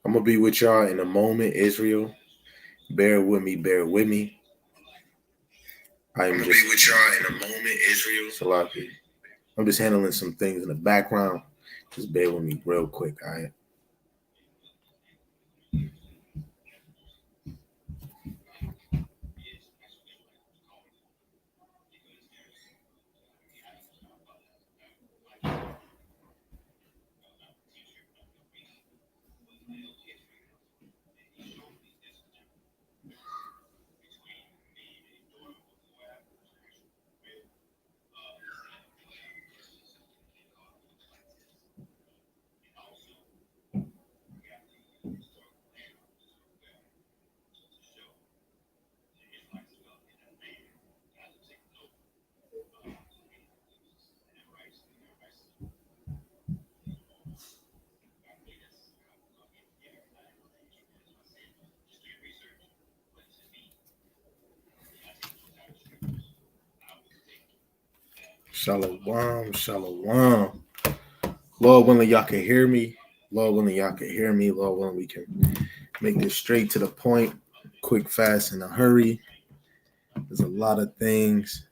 I'm gonna be with y'all in a moment, Israel. Bear with me, bear with me. I'm gonna be with y'all in a moment, Israel. Salaki. I'm just handling some things in the background. Just bear with me real quick, all right? Shalom, shalom. Lord willing, y'all can hear me. Lord willing, y'all can hear me. Lord willing, we can make this straight to the point, quick, fast, in a hurry. There's a lot of things.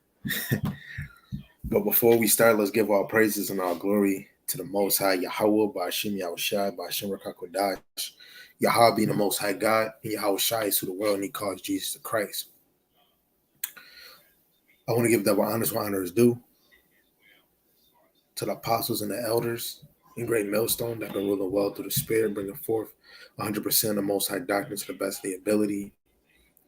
But before we start, let's give our praises and our glory to the Most High Yahweh, Ba'ashim Yahushai, Ba'ashim Rakakwadash. Yahweh being the Most High God, and Yahushai is who the world need calls Jesus the Christ. I want to give double honors where honor is due to the apostles and the elders in great millstone that can rule the world through the Spirit, bringing forth 100% of Most High doctrine to the best of their ability,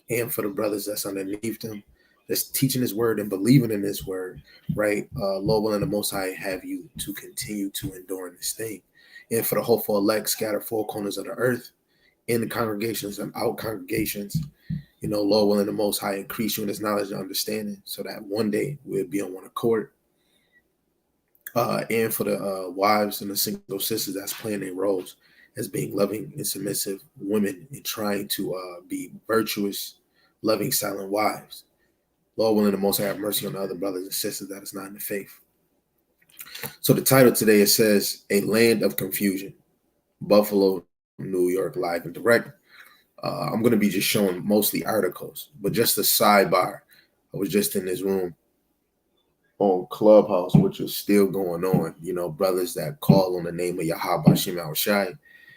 and for the brothers that's underneath them, that's teaching His word and believing in His word, right? Lord willing, the Most High have you to continue to endure in this thing, and for the hopeful elect scattered four corners of the earth, in the congregations and out congregations, Lord willing, the Most High increase you in His knowledge and understanding, so that one day we'll be on one accord. And for the wives and the single sisters that's playing their roles as being loving and submissive women and trying to be virtuous, loving, silent wives. Lord willing, the Most High have mercy on the other brothers and sisters that is not in the faith. So the title today, it says, A Land of Confusion, Buffalo, New York, live and direct. I'm going to be just showing mostly articles, but just a sidebar. I was just in this room on Clubhouse, which is still going on, brothers that call on the name of Yahweh Shem Shai,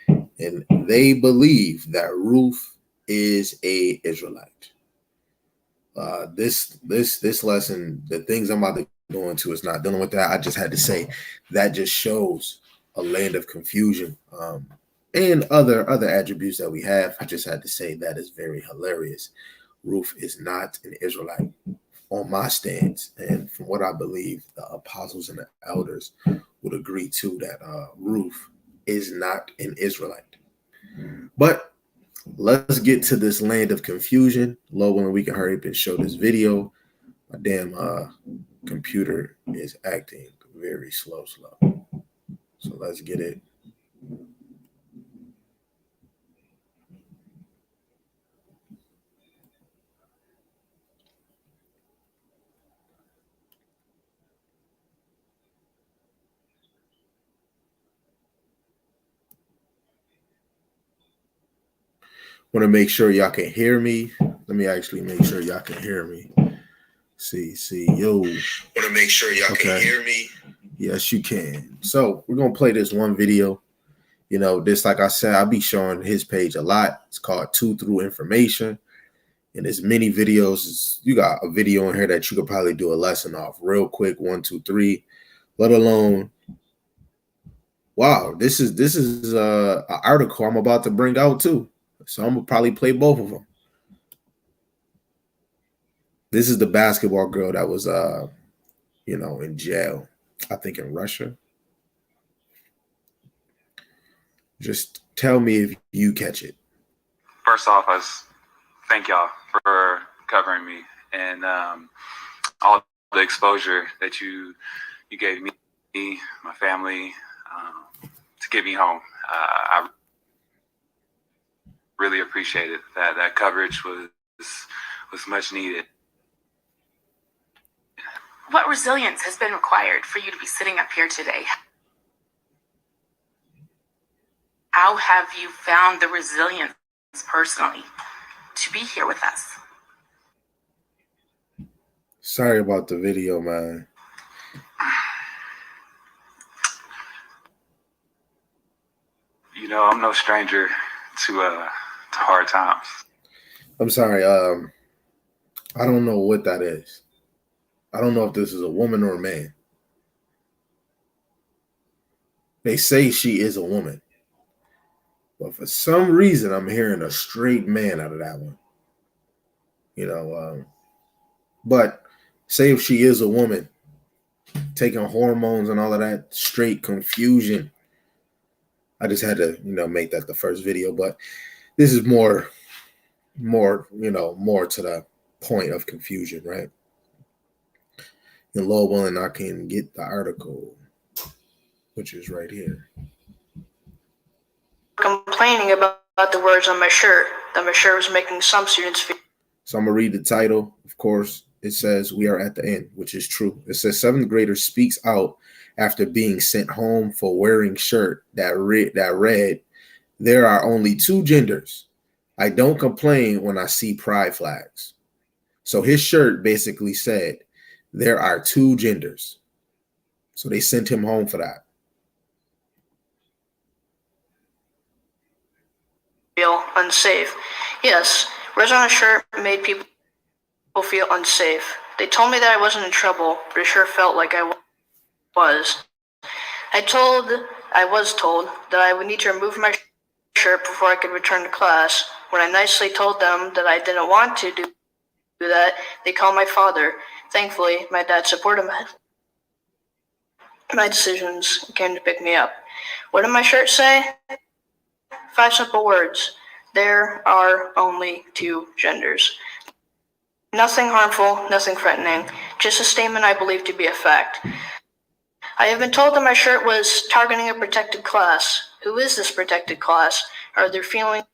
and they believe that Ruth is a Israelite. This lesson, the things I'm about to go into is not dealing with that. I just had to say that just shows a land of confusion, and other attributes that we have. I just had to say that is very hilarious. Ruth is not an Israelite on my stance, and from what I believe, the apostles and the elders would agree to that Ruth is not an Israelite. But let's get to this land of confusion. Lord willing, we can hurry up and show this video. My damn computer is acting very slow. So let's get it. Want to make sure y'all can hear me. Let me actually make sure y'all can hear me. See, yo. Want to make sure y'all can hear me. Yes, you can. So we're gonna play this one video. This, like I said, I'll be showing his page a lot. It's called Two Through Information. And there's many videos. You got a video in here that you could probably do a lesson off real quick, 1, 2, 3. Let alone, wow, this is an article I'm about to bring out too. So I'm gonna probably play both of them. This is the basketball girl that was in jail, I think in Russia. Just tell me if you catch it. First off, I thank y'all for covering me and all the exposure that you gave me, my family, to get me home. I really appreciate it. That coverage was much needed. What resilience has been required for you to be sitting up here today? How have you found the resilience personally to be here with us? Sorry about the video, man. You know, I'm no stranger to hard times. I'm sorry. I don't know what that is. I don't know if this is a woman or a man. They say she is a woman, but for some reason, I'm hearing a straight man out of that one. You know, but say if she is a woman, taking hormones and all of that, straight confusion. I just had to, make that the first video, but this is more, more to the point of confusion, right? And Lord willing, I can get the article, which is right here. Complaining about the words on my shirt, that my shirt was making some students feel. So I'm going to read the title. Of course, it says we are at the end, which is true. It says 7th grader speaks out after being sent home for wearing shirt that read, there are only 2 genders. I don't complain when I see pride flags. So his shirt basically said, there are 2 genders. So they sent him home for that. Feel unsafe. Yes, words on a shirt made people feel unsafe. They told me that I wasn't in trouble, but it sure felt like I was. I was told that I would need to remove my shirt before I could return to class. When I nicely told them that I didn't want to do that, they called my father. Thankfully, my dad supported my decisions and came to pick me up. What did my shirt say? 5 simple words. There are only 2 genders. Nothing harmful, nothing threatening, just a statement I believe to be a fact. I have been told that my shirt was targeting a protected class. Who is this protected class? Are their feelings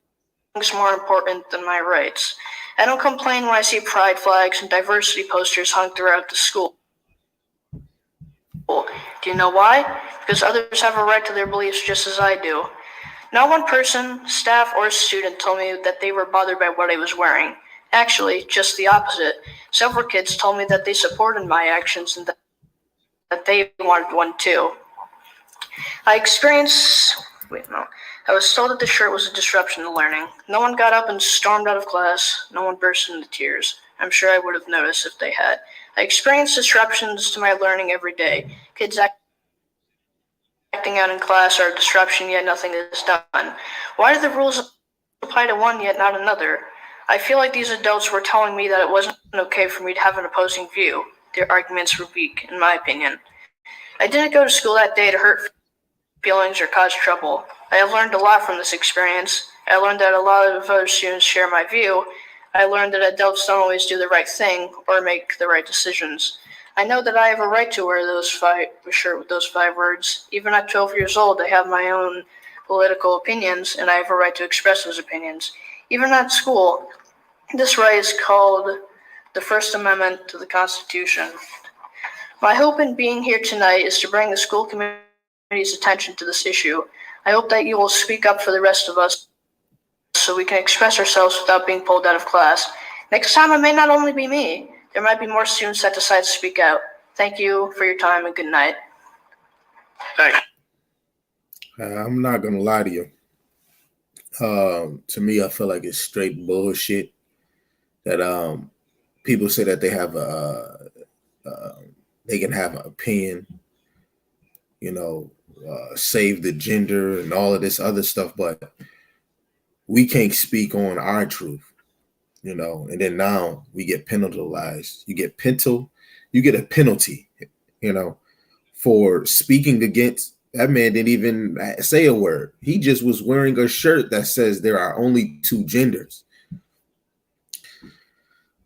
more important than my rights? I don't complain when I see pride flags and diversity posters hung throughout the school. Do you know why? Because others have a right to their beliefs just as I do. Not one person, staff, or student told me that they were bothered by what I was wearing. Actually, just the opposite. Several kids told me that they supported my actions and that they wanted one too. I was told that the shirt was a disruption to learning. No one got up and stormed out of class. No one burst into tears. I'm sure I would have noticed if they had. I experienced disruptions to my learning every day. Kids acting out in class are a disruption, yet nothing is done. Why do the rules apply to one yet not another? I feel like these adults were telling me that it wasn't okay for me to have an opposing view. Their arguments were weak, in my opinion. I didn't go to school that day to hurt feelings or cause trouble. I have learned a lot from this experience. I learned that a lot of other students share my view. I learned that adults don't always do the right thing or make the right decisions. I know that I have a right to wear a shirt with those 5 words. Even at 12 years old, I have my own political opinions, and I have a right to express those opinions. Even at school, this right is called the First Amendment to the Constitution. My hope in being here tonight is to bring the school community's attention to this issue. I hope that you will speak up for the rest of us so we can express ourselves without being pulled out of class. Next time, it may not only be me. There might be more students that decide to speak out. Thank you for your time and good night. Thanks. I'm not going to lie to you. To me, I feel like it's straight bullshit that people say that they have they can have an opinion, save the gender and all of this other stuff, but we can't speak on our truth, and then now we get penalized. You get a penalty, for speaking against. That man didn't even say a word. He just was wearing a shirt that says there are only 2 genders.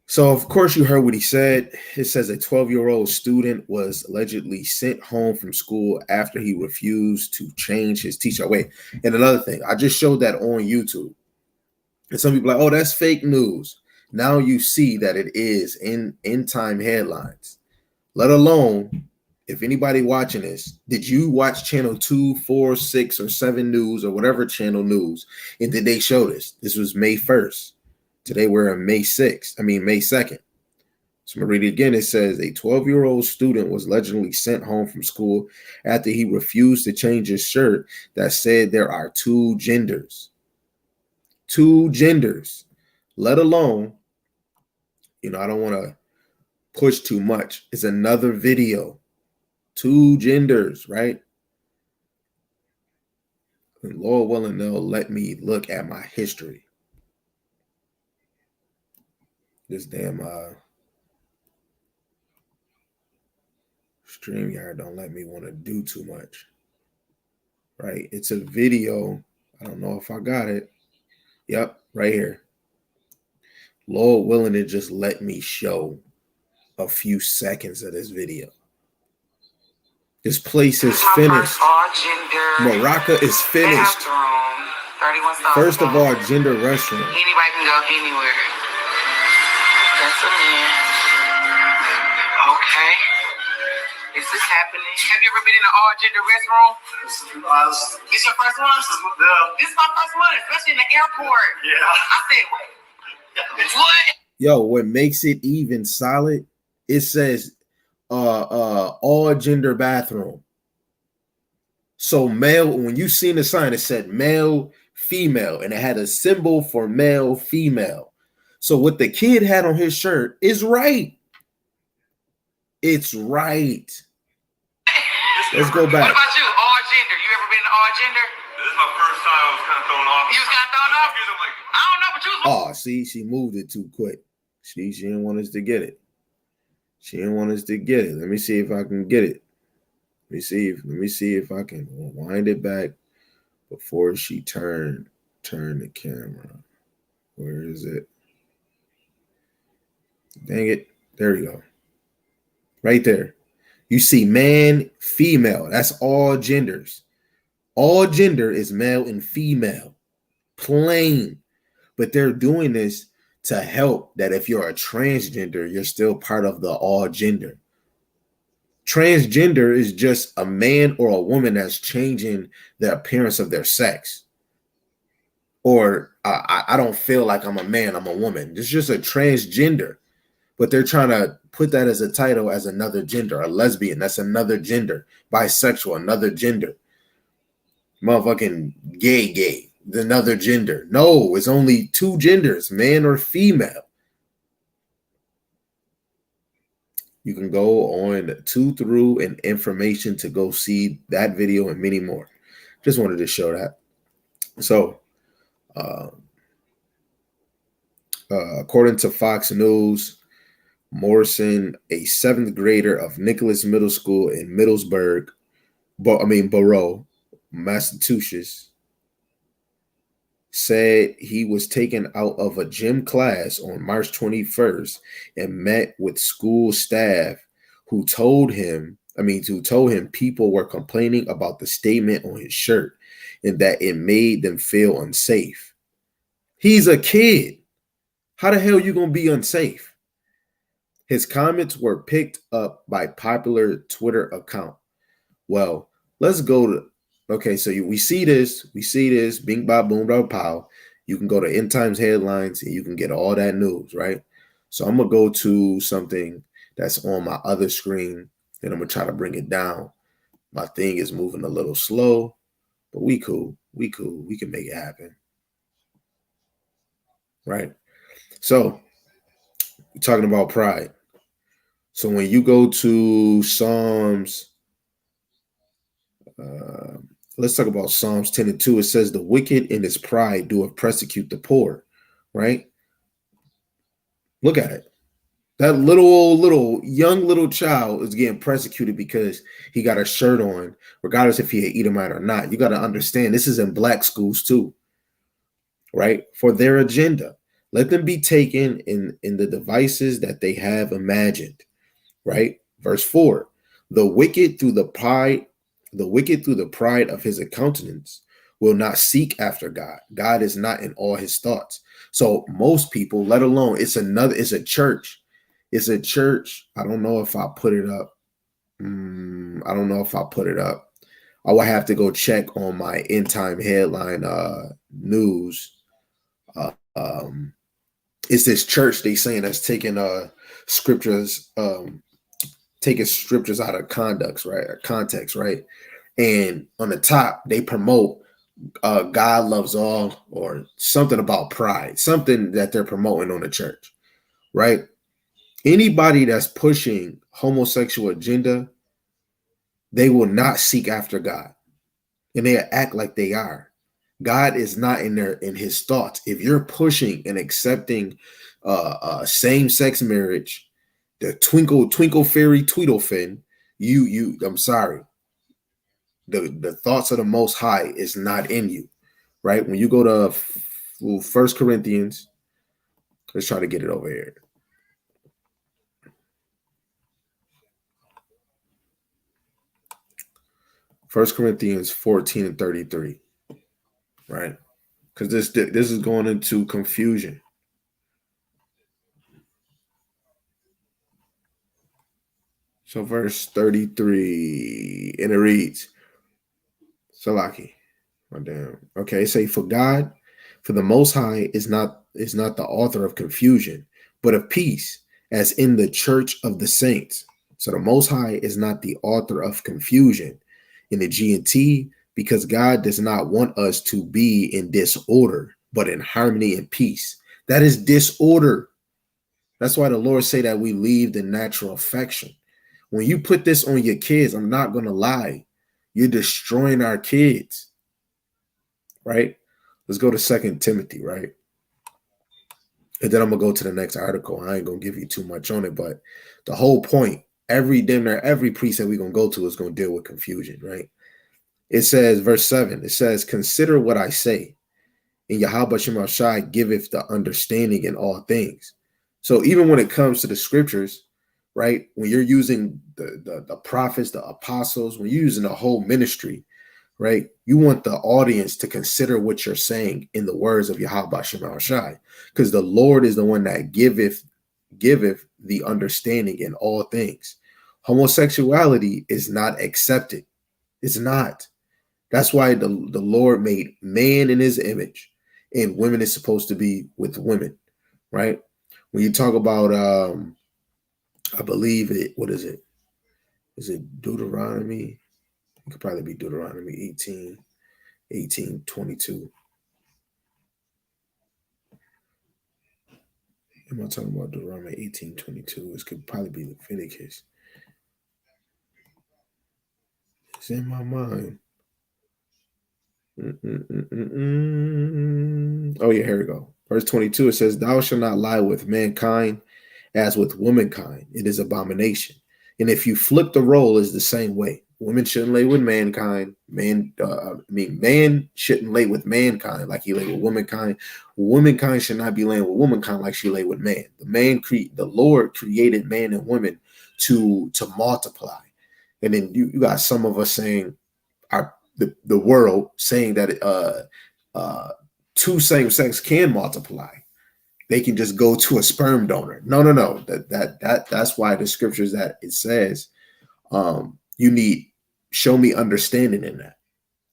So, of course, you heard what he said. It says a 12-year-old student was allegedly sent home from school after he refused to change his teacher. Wait, and another thing, I just showed that on YouTube. And some people are like, oh, that's fake news. Now you see that it is in time headlines, let alone if anybody watching this, did you watch channel 2, 4, 6, or 7 news or whatever channel news? And did they show this? This was May 1st. Today we're on May 2nd. So I'm going to read it again. It says a 12-year-old student was allegedly sent home from school after he refused to change his shirt that said there are 2 genders. 2 genders, let alone, I don't want to push too much. It's another video. 2 genders, right? And Lord willing, they'll let me look at my history. This damn StreamYard don't let me want to do too much. Right? It's a video. I don't know if I got it. Yep, right here. Lord willing to just let me show a few seconds of this video. This place is finished. Morocco is finished. First of all, gender restroom. Anybody can go anywhere. That's a man. Okay. Is this happening? Have you ever been in an all-gender restroom? This your first one? This is my first one, especially in the airport. Yeah. I said, what? Yo, what makes it even solid, it says all gender bathroom. So male, when you seen the sign, it said male, female, and it had a symbol for male, female. So what the kid had on his shirt is right. It's right. Let's go back. What about you? All gender. You ever been in all gender? This is my first time. I was kind of thrown off. You was kind of thrown off? I don't know, but you was. Oh, see, she moved it too quick. She didn't want us to get it. She didn't want us to get it. Let me see if I can get it. Let me see if I can wind it back before she turn the camera. Where is it? Dang it. There we go. Right there. You see man, female. That's all genders. All gender is male and female. Plain. But they're doing this to help that if you're a transgender, you're still part of the all gender. Transgender is just a man or a woman that's changing the appearance of their sex. Or I don't feel like I'm a man, I'm a woman. It's just a transgender. But they're trying to put that as a title as another gender. A lesbian, that's another gender. Bisexual, another gender. Motherfucking gay, another gender. No, it's only 2 genders, man or female. You can go on 2 through and information to go see that video and many more. Just wanted to show that. So, according to Fox News, Morrison, a 7th grader of Nicholas Middle School in Middlesbrough, Borough, Massachusetts, said he was taken out of a gym class on March 21st and met with school staff who told him people were complaining about the statement on his shirt and that it made them feel unsafe. He's a kid. How the hell are you going to be unsafe? His comments were picked up by popular Twitter account. Well, let's go to, okay, so we see this, bing, bop, boom, da, pow. You can go to End Times headlines and you can get all that news, right? So I'm going to go to something that's on my other screen and I'm going to try to bring it down. My thing is moving a little slow, but we cool. We can make it happen. Right? So we're talking about pride. So when you go to Psalms, let's talk about Psalms 10:2. It says, the wicked in his pride doeth persecute the poor, right? Look at it. That little young child is getting persecuted because he got a shirt on, regardless if he an Edomite or not. You got to understand, this is in black schools too, right? For their agenda. Let them be taken in the devices that they have imagined. Right? Verse 4, the wicked through the pride of his countenance will not seek after God. God is not in all his thoughts. So most people, let alone, it's a church. It's a church. I don't know if I put it up. I don't know if I'll put it up. I will have to go check on my End Time Headline news. It's this church they saying that's taking scriptures, taking scriptures out of context, right? And on the top, they promote God loves all, or something about pride, something that they're promoting on the church, right? Anybody that's pushing homosexual agenda, they will not seek after God, and they act like they are. God is not in his thoughts. If you're pushing and accepting same-sex marriage, the twinkle fairy tweedledfin, I'm sorry. The thoughts of the Most High is not in you, right? When you go to 1 Corinthians, let's try to get it over here. First Corinthians 14 and 33, right? Because this is going into confusion. So verse 33, and it reads, Salaki. Oh, damn. Okay, say, for God, for the Most High is not the author of confusion, but of peace, as in the church of the saints. So the Most High is not the author of confusion in the G&T, because God does not want us to be in disorder, but in harmony and peace. That is disorder. That's why the Lord say that we leave the natural affection. When you put this on your kids, I'm not going to lie, you're destroying our kids, right? Let's go to 2 Timothy, right? And then I'm going to go to the next article. I ain't going to give you too much on it, but the whole point, every precept we're going to go to is going to deal with confusion, right? It says, verse 7, it says, consider what I say, and Yahweh Shem Shai giveth the understanding in all things. So even when it comes to the scriptures, right, when you're using the prophets, the apostles, when you're using the whole ministry, right, you want the audience to consider what you're saying in the words of Yahweh Shem Shai, because the Lord is the one that giveth the understanding in all things. Homosexuality is not accepted. It's not. That's why the Lord made man in his image, and women is supposed to be with women, right? When you talk about, I believe it, what is it? Is it Deuteronomy? It could probably be Deuteronomy 18:22. Am I talking about Deuteronomy 18:22? This could probably be Leviticus. It's in my mind. Oh, yeah, here we go. Verse 22, it says, thou shalt not lie with mankind as with womankind. It is abomination. And if you flip the role, it's the same way. Women shouldn't lay with mankind. Man shouldn't lay with mankind like he lay with womankind. Womankind should not be laying with womankind like she lay with man. The Lord created man and women to multiply. And then you got some of us saying, the world saying that two same sex can multiply. They can just go to a sperm donor. No. That's why the scriptures that it says, show me understanding in that.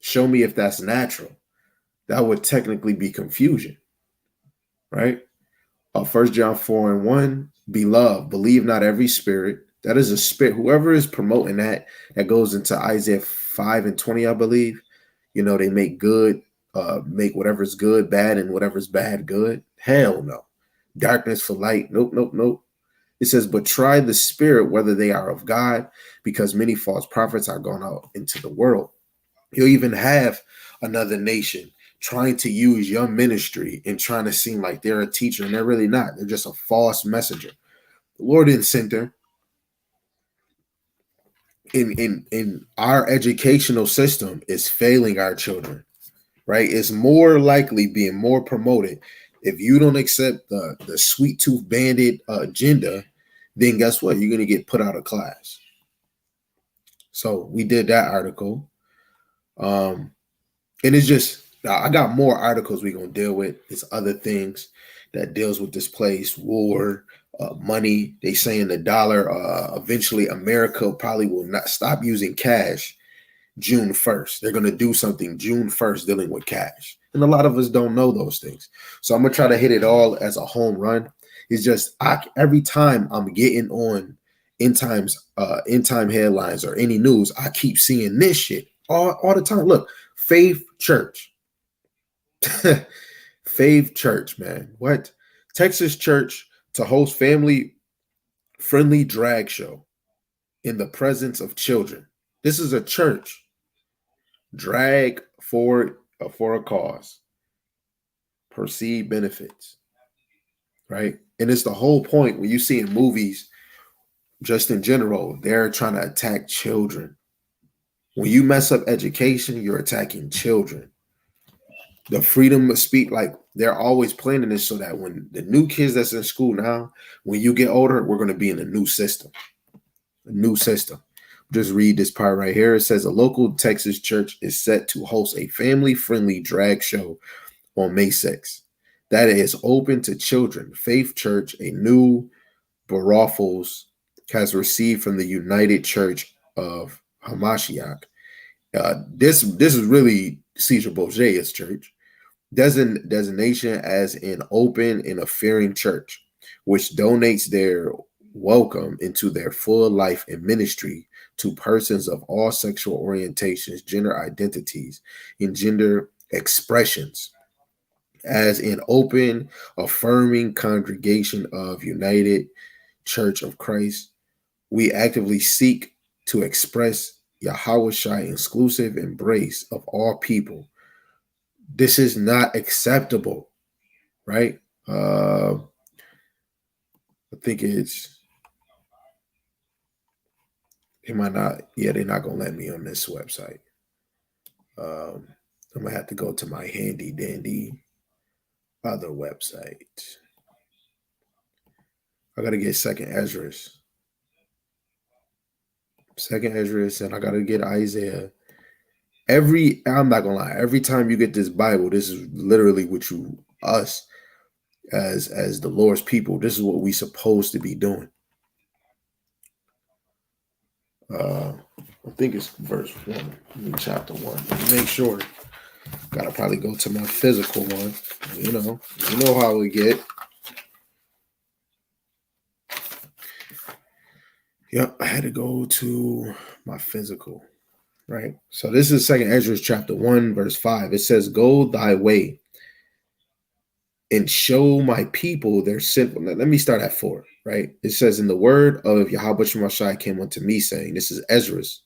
Show me if that's natural. That would technically be confusion, right? 1 John 4:1, beloved, believe not every spirit. That is a spirit. Whoever is promoting that goes into Isaiah 5:20, I believe. You know, they make good, make whatever's good bad and whatever's bad good. Hell no. Darkness for light. Nope. It says, but try the spirit whether they are of God, because many false prophets are gone out into the world. You'll even have another nation trying to use your ministry and trying to seem like they're a teacher, and they're really not. They're just a false messenger. The Lord didn't send them. In our educational system is failing our children, right? It's more likely being more promoted. If you don't accept the sweet tooth bandit agenda, then guess what? You're going to get put out of class. So we did that article. And it's just Now, I got more articles we're gonna deal with. It's other things that deals with this place, war, money. They saying the dollar. Eventually, America probably will not stop using cash June 1st. They're gonna do something June 1st dealing with cash, and a lot of us don't know those things. So I'm gonna try to hit it all as a home run. It's just every time I'm getting on end time headlines or any news, I keep seeing this shit all the time. Look, Faith Church. Faith Church, man. What? Texas church to host family friendly drag show in the presence of children. This is a church. Drag for a cause. Perceived benefits. Right? And it's the whole point when you see in movies, just in general, they're trying to attack children. When you mess up education, you're attacking children. The freedom of speech, like they're always planning this so that when the new kids that's in school now, when you get older, we're going to be in a new system. A new system. Just read this part right here. It says a local Texas church is set to host a family-friendly drag show on May 6th. That is open to children. Faith Church, a new Baraffles, has received from the United Church of Hamashiach. This is really Caesar Borgia's church. Designation as an open and affirming church, which donates their welcome into their full life and ministry to persons of all sexual orientations, gender identities, and gender expressions. As an open, affirming congregation of United Church of Christ, we actively seek to express Yahushua exclusive embrace of all people. This is not acceptable, right? I think it might not, yeah, they're not going to let me on this website. I'm going to have to go to my handy dandy other website. I got to get Second Esdras. Second Esdras, and I got to get Isaiah. I'm not gonna lie, every time you get this Bible, this is literally what us as the Lord's people, this is what we supposed to be doing. I think it's verse 1, chapter 1. Make sure. Gotta probably go to my physical one. You know how we get. Yep, I had to go to my physical. Right. So this is Second Esdras chapter 1, verse 5. It says, go thy way and show my people their sinful. Let me start at 4, right? It says, in the word of Yahweh Shemashai came unto me, saying, this is Esdras,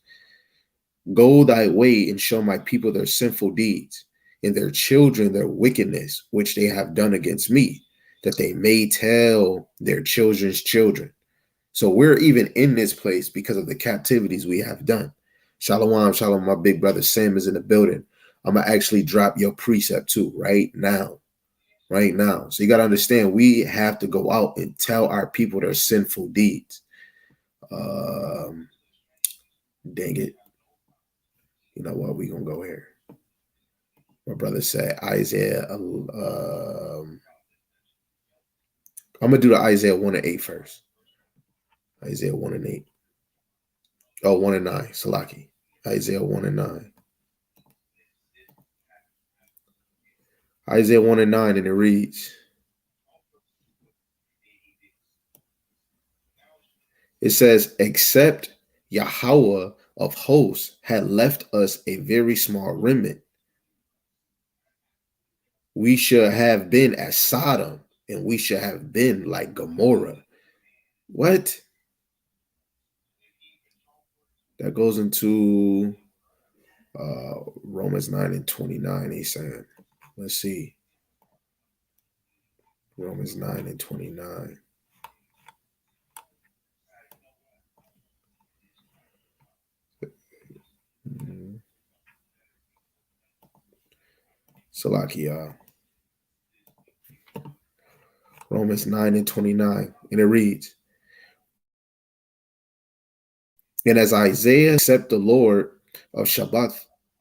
go thy way and show my people their sinful deeds and their children their wickedness, which they have done against me, that they may tell their children's children. So we're even in this place because of the captivities we have done. Shalom, shalom, my big brother Sam is in the building. I'm going to actually drop your precept too right now. Right now. So you got to understand, we have to go out and tell our people their sinful deeds. Dang it. You know what? We're going to go here. My brother said Isaiah. I'm going to do the Isaiah 1 and 8 first. Isaiah 1 and 8. Oh, 1 and 9. Salaki. Isaiah 1 and 9. Isaiah 1 and 9, and it reads, it says, except Yahweh of hosts had left us a very small remnant, we should have been as Sodom, and we should have been like Gomorrah. What? That goes into Romans 9 and 29, he's saying. Let's see. Romans 9 and 29. Salakia. Romans 9 and 29. And it reads, and as Isaiah accept the Lord of Shabbat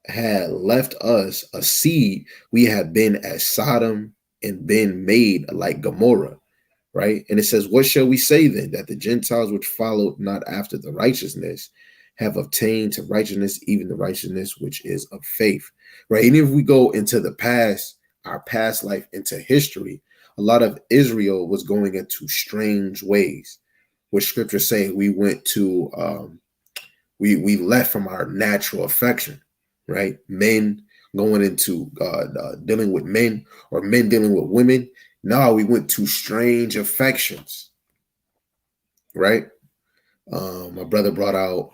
had left us a seed, we have been as Sodom and been made like Gomorrah. Right? And it says, what shall we say then? That the Gentiles which followed not after the righteousness have obtained to righteousness, even the righteousness which is of faith. Right? And if we go into the past, our past life, into history, a lot of Israel was going into strange ways, which scripture say we went to we left from our natural affection, right? Men going into dealing with men, or men dealing with women. No, we went to strange affections, right? My brother brought out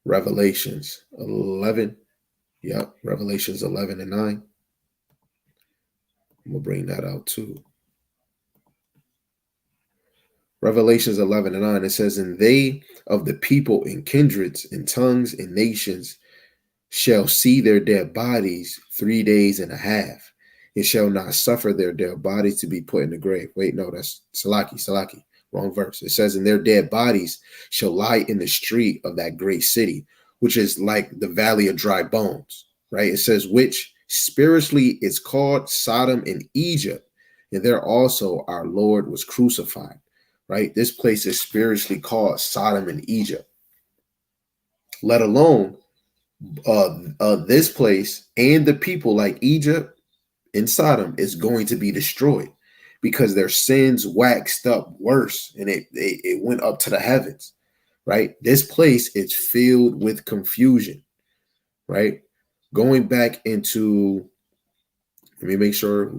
Revelations 11. Yep, Revelations 11 and 9. I'm going to bring that out too. Revelations 11 and 9, it says, and they of the people and kindreds and tongues and nations shall see their dead bodies 3 days and a half. It shall not suffer their dead bodies to be put in the grave. Wait, no, that's Salaki, wrong verse. It says, and their dead bodies shall lie in the street of that great city, which is like the valley of dry bones, right? It says, which spiritually is called Sodom and Egypt. And there also our Lord was crucified, right? This place is spiritually called Sodom and Egypt, let alone this place and the people like Egypt and Sodom is going to be destroyed because their sins waxed up worse and it went up to the heavens, right? This place is filled with confusion, right? Going back into, let me make sure,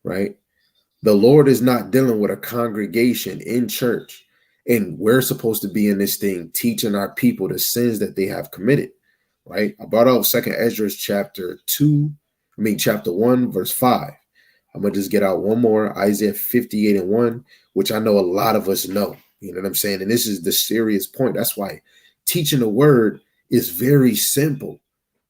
right? The Lord is not dealing with a congregation in church, and we're supposed to be in this thing teaching our people the sins that they have committed, right? I brought out 2nd Esdras chapter 1, verse 5. I'm going to just get out one more, Isaiah 58 and 1, which I know a lot of us know. You know what I'm saying? And this is the serious point. That's why teaching the word is very simple,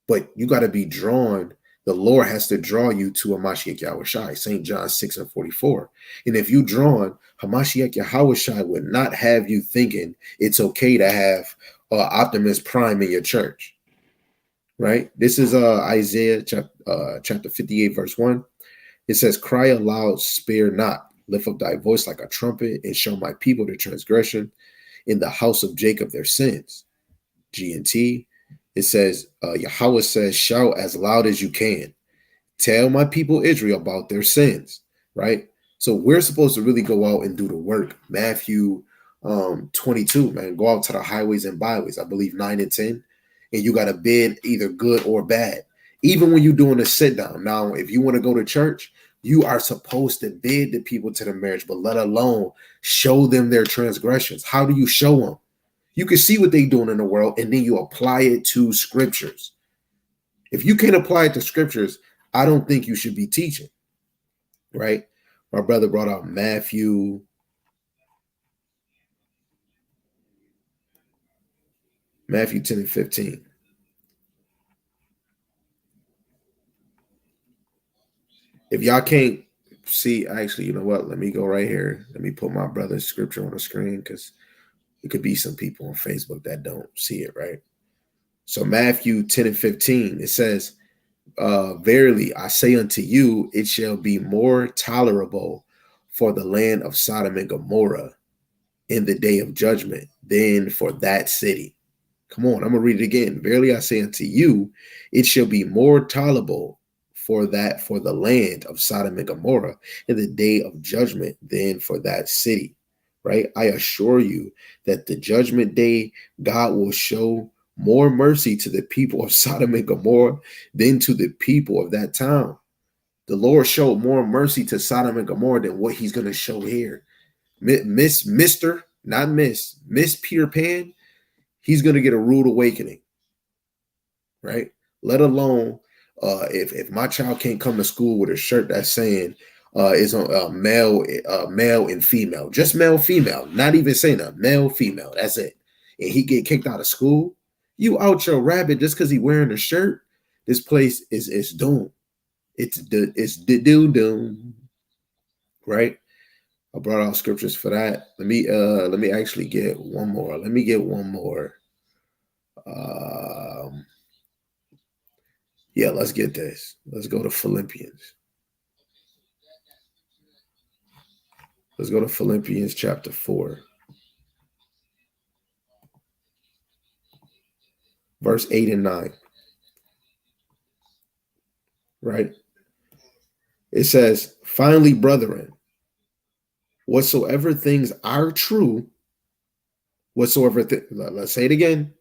but you got to be drawn. The Lord has to draw you to Hamashiach Yahushai, St. John 6 and 44. And if you drawn, Hamashiach Yahushai would not have you thinking it's okay to have Optimus Prime in your church, right? This is Isaiah chapter 58, verse 1. It says, cry aloud, spare not, lift up thy voice like a trumpet, and show my people their transgression, in the house of Jacob their sins. G&T. It says, Yahweh says, shout as loud as you can. Tell my people Israel about their sins, right? So we're supposed to really go out and do the work. Matthew 22, man, go out to the highways and byways, I believe 9 and 10, and you got to bid either good or bad. Even when you're doing a sit down. Now, if you want to go to church, you are supposed to bid the people to the marriage, but let alone show them their transgressions. How do you show them? You can see what they're doing in the world, and then you apply it to scriptures. If you can't apply it to scriptures, I don't think you should be teaching, right? My brother brought out Matthew 10 and 15. If y'all can't see, actually, you know what? Let me go right here. Let me put my brother's scripture on the screen, because it could be some people on Facebook that don't see it, right? So Matthew 10 and 15, it says, verily, I say unto you, it shall be more tolerable for the land of Sodom and Gomorrah in the day of judgment than for that city. Come on, I'm going to read it again. Verily, I say unto you, it shall be more tolerable for the land of Sodom and Gomorrah in the day of judgment than for that city, right? I assure you that the judgment day, God will show more mercy to the people of Sodom and Gomorrah than to the people of that town. The Lord showed more mercy to Sodom and Gomorrah than what he's going to show here. Miss Peter Pan, he's going to get a rude awakening, right? Let alone if my child can't come to school with a shirt that's saying is on male and female, just male, female, not even saying that, male, female, that's it, and he get kicked out of school, you out your rabbit just because he wearing a shirt. This place is doomed. It's doom, right? I brought out scriptures for that. Let me actually get one more. Yeah, let's get this. Let's go to Philippians. Let's go to Philippians chapter 4. Verse 8 and 9. Right? It says, finally, brethren, whatsoever things are true, let's say it again.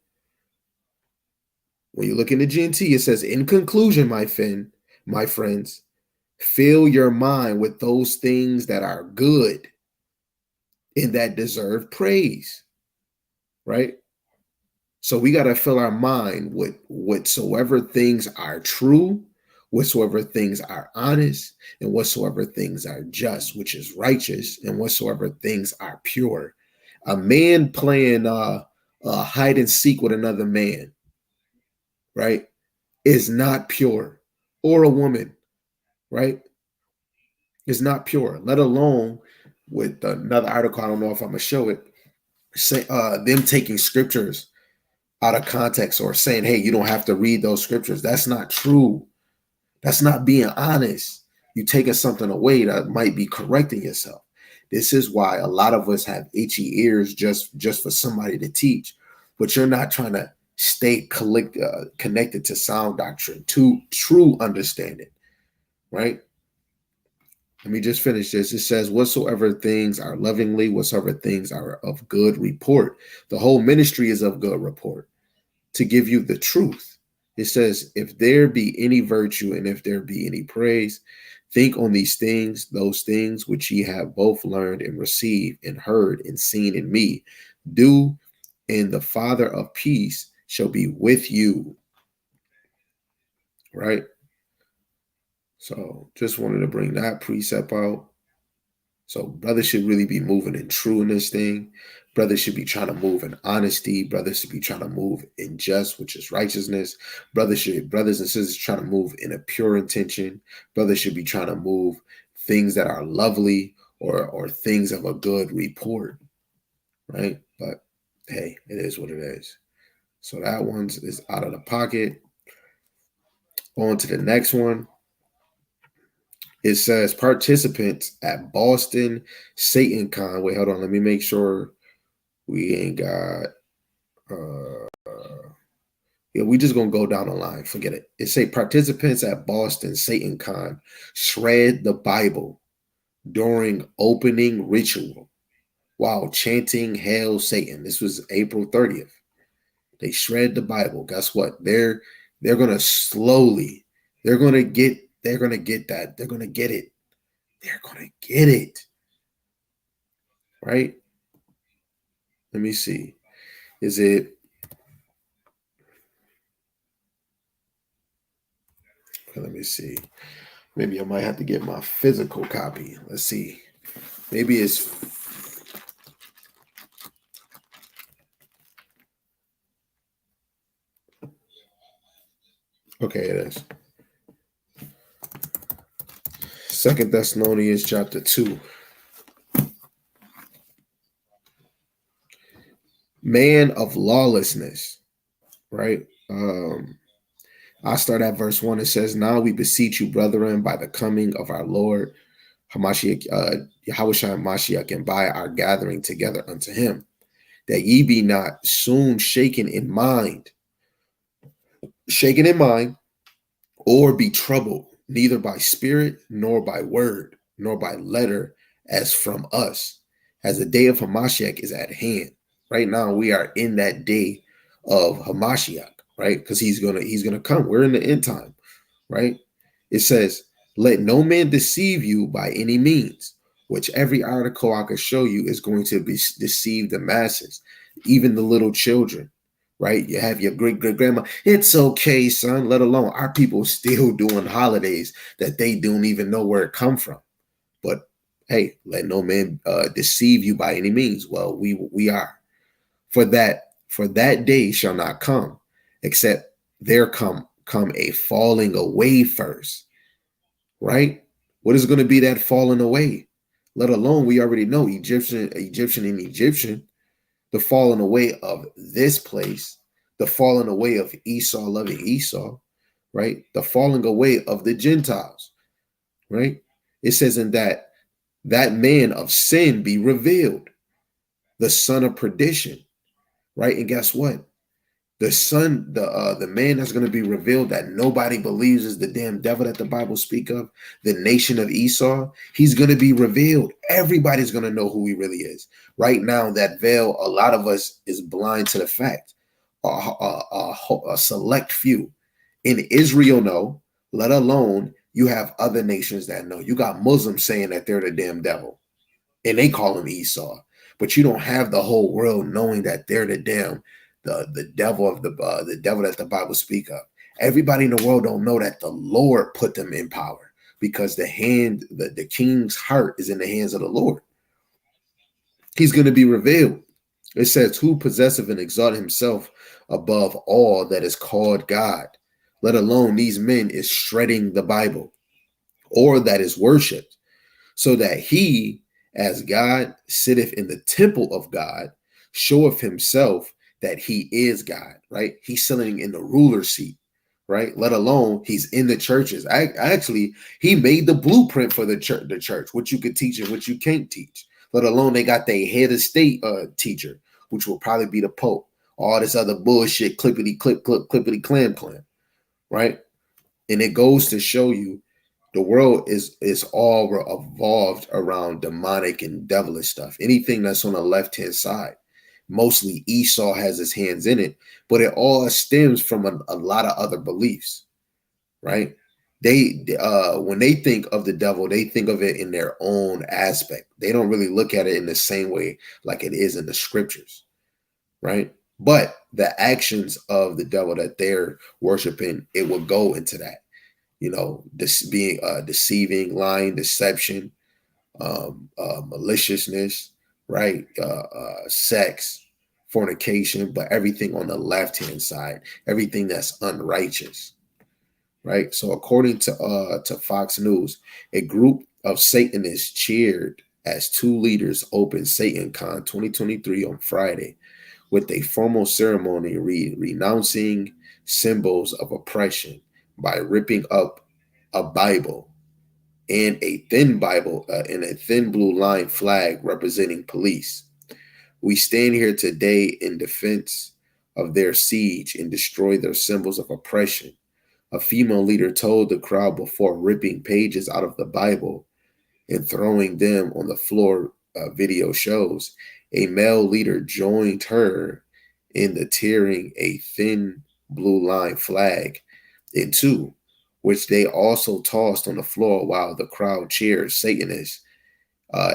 When you look in the GNT, it says, in conclusion, my friends, fill your mind with those things that are good and that deserve praise. Right? So we got to fill our mind with whatsoever things are true, whatsoever things are honest, and whatsoever things are just, which is righteous, and whatsoever things are pure. A man playing hide and seek with another man, right, is not pure. Or a woman, right, is not pure, let alone with another article. I don't know if I'm going to show it. Say them taking scriptures out of context or saying, hey, you don't have to read those scriptures. That's not true. That's not being honest. You taking something away that might be correcting yourself. This is why a lot of us have itchy ears just for somebody to teach, but you're not trying to stay connected to sound doctrine, to true understanding, right? Let me just finish this. It says, whatsoever things are lovingly, whatsoever things are of good report. The whole ministry is of good report, to give you the truth. It says, if there be any virtue and if there be any praise, think on these things, those things which ye have both learned and received and heard and seen in me. Do, and the Father of peace shall be with you. Right? So just wanted to bring that precept out. So brothers should really be moving in true in this thing. Brothers should be trying to move in honesty. Brothers should be trying to move in just, which is righteousness. Brothers and sisters trying to move in a pure intention. Brothers should be trying to move things that are lovely or things of a good report. Right? But hey, it is what it is. So that one is out of the pocket. On to the next one. It says participants at Boston SatanCon. Wait, hold on. Let me make sure we ain't got. Yeah, we just gonna go down the line. Forget it. It say participants at Boston SatanCon shred the Bible during opening ritual while chanting "Hail Satan." This was April 30th. They shred the Bible. Guess what? They're gonna slowly. They're gonna get that. They're going to get it. They're going to get it. Right? Let me see. Is it? Let me see. Maybe I might have to get my physical copy. Let's see. Maybe it's. Okay, it is. 2 Thessalonians chapter 2. Man of lawlessness, right? I start at verse 1. It says, now we beseech you, brethren, by the coming of our Lord Hamashiach, Yahushua Mashiach, and by our gathering together unto him, that ye be not soon shaken in mind, or be troubled, neither by spirit, nor by word, nor by letter, as from us, as the day of Hamashiach is at hand. Right now, we are in that day of Hamashiach, right? Because he's gonna come. We're in the end time, right? It says, let no man deceive you by any means, which every article I could show you is going to deceive the masses, even the little children. Right? You have your great-great-grandma. It's okay, son, let alone our people still doing holidays that they don't even know where it come from. But hey, let no man deceive you by any means. Well, we are. For that day shall not come, except there come a falling away first. Right? What is going to be that falling away? Let alone we already know Egyptian. The falling away of this place, the falling away of Esau loving Esau, right? The falling away of the Gentiles, right? It says in that man of sin be revealed, the son of perdition, right? And guess what? The man that's going to be revealed that nobody believes is the damn devil that the Bible speak of, the nation of Esau. He's going to be revealed. Everybody's going to know who he really is. Right now, that veil, a lot of us is blind to the fact. A select few in Israel know, let alone you have other nations that know. You got Muslims saying that they're the damn devil, and they call him Esau. But you don't have the whole world knowing that they're the damn the devil of the devil that the Bible speak of. Everybody in the world don't know that the Lord put them in power, because the king's heart is in the hands of the Lord. He's going to be revealed. It says, who possesseth and exalt himself above all that is called God, let alone these men is shredding the Bible, or that is worshipped, so that he, as God, sitteth in the temple of God, showeth himself that he is God, right? He's sitting in the ruler seat, right? Let alone he's in the churches. Actually, he made the blueprint for the church, what you could teach and what you can't teach. Let alone they got their head of state teacher, which will probably be the Pope. All this other bullshit, clippity clip, clippity clam, right? And it goes to show you the world is all evolved around demonic and devilish stuff. Anything that's on the left-hand side. Mostly Esau has his hands in it, but it all stems from a lot of other beliefs, right? They when they think of the devil, they think of it in their own aspect. They don't really look at it in the same way like it is in the scriptures, right? But the actions of the devil that they're worshiping, it will go into that, this being deceiving, lying, deception, maliciousness, right? Sex, fornication, but everything on the left-hand side, everything that's unrighteous, right? So according to Fox News, a group of Satanists cheered as two leaders opened SatanCon 2023 on Friday with a formal ceremony renouncing symbols of oppression by ripping up a Bible and a thin Bible and a thin blue line flag representing police. We stand here today in defense of their siege and destroy their symbols of oppression, a female leader told the crowd before ripping pages out of the Bible and throwing them on the floor. Video shows a male leader joined her in the tearing a thin blue line flag in two, which they also tossed on the floor while the crowd cheered. Satanists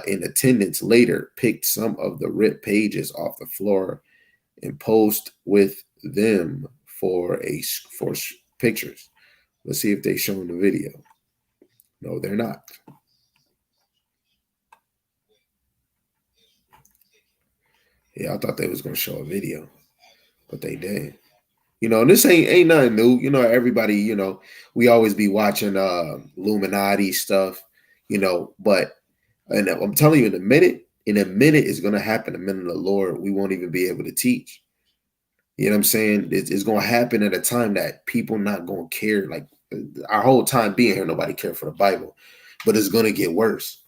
in attendance later picked some of the ripped pages off the floor and posed with them for pictures. Let's see if they shown the video. No, they're not. Yeah, I thought they was gonna show a video, but they didn't. This ain't nothing new. Everybody, we always be watching Illuminati stuff, but and I'm telling you, in a minute it's gonna happen. The minute of the Lord, we won't even be able to teach. You know what I'm saying? It's gonna happen at a time that people not gonna care. Like our whole time being here, nobody cared for the Bible, but it's gonna get worse.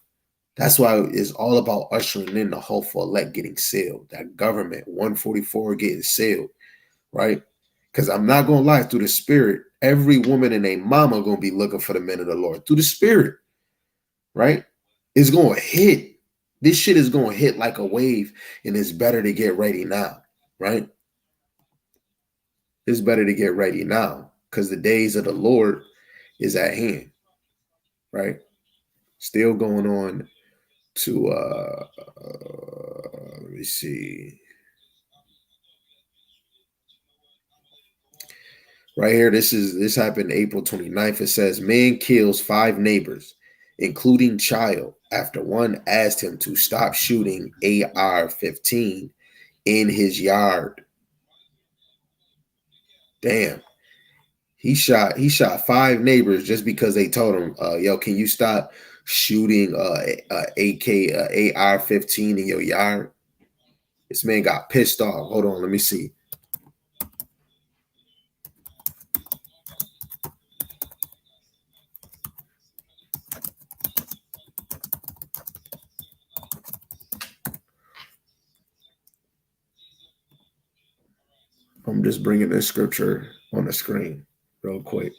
That's why it's all about ushering in the hopeful elect getting sealed. That government 144 getting sealed, right? Because I'm not gonna lie, through the spirit, every woman and a mama gonna be looking for the men of the Lord through the spirit, right? It's gonna hit. This shit is gonna hit like a wave, and it's better to get ready now, right? It's better to get ready now because the days of the Lord is at hand, right? Still going on to let me see. Right here, this happened April 29th. It says, man kills 5 neighbors, including child, after one asked him to stop shooting AR-15 in his yard. Damn. He shot 5 neighbors just because they told him, yo, can you stop shooting AR-15 in your yard? This man got pissed off. Hold on, let me see. I'm just bringing this scripture on the screen real quick.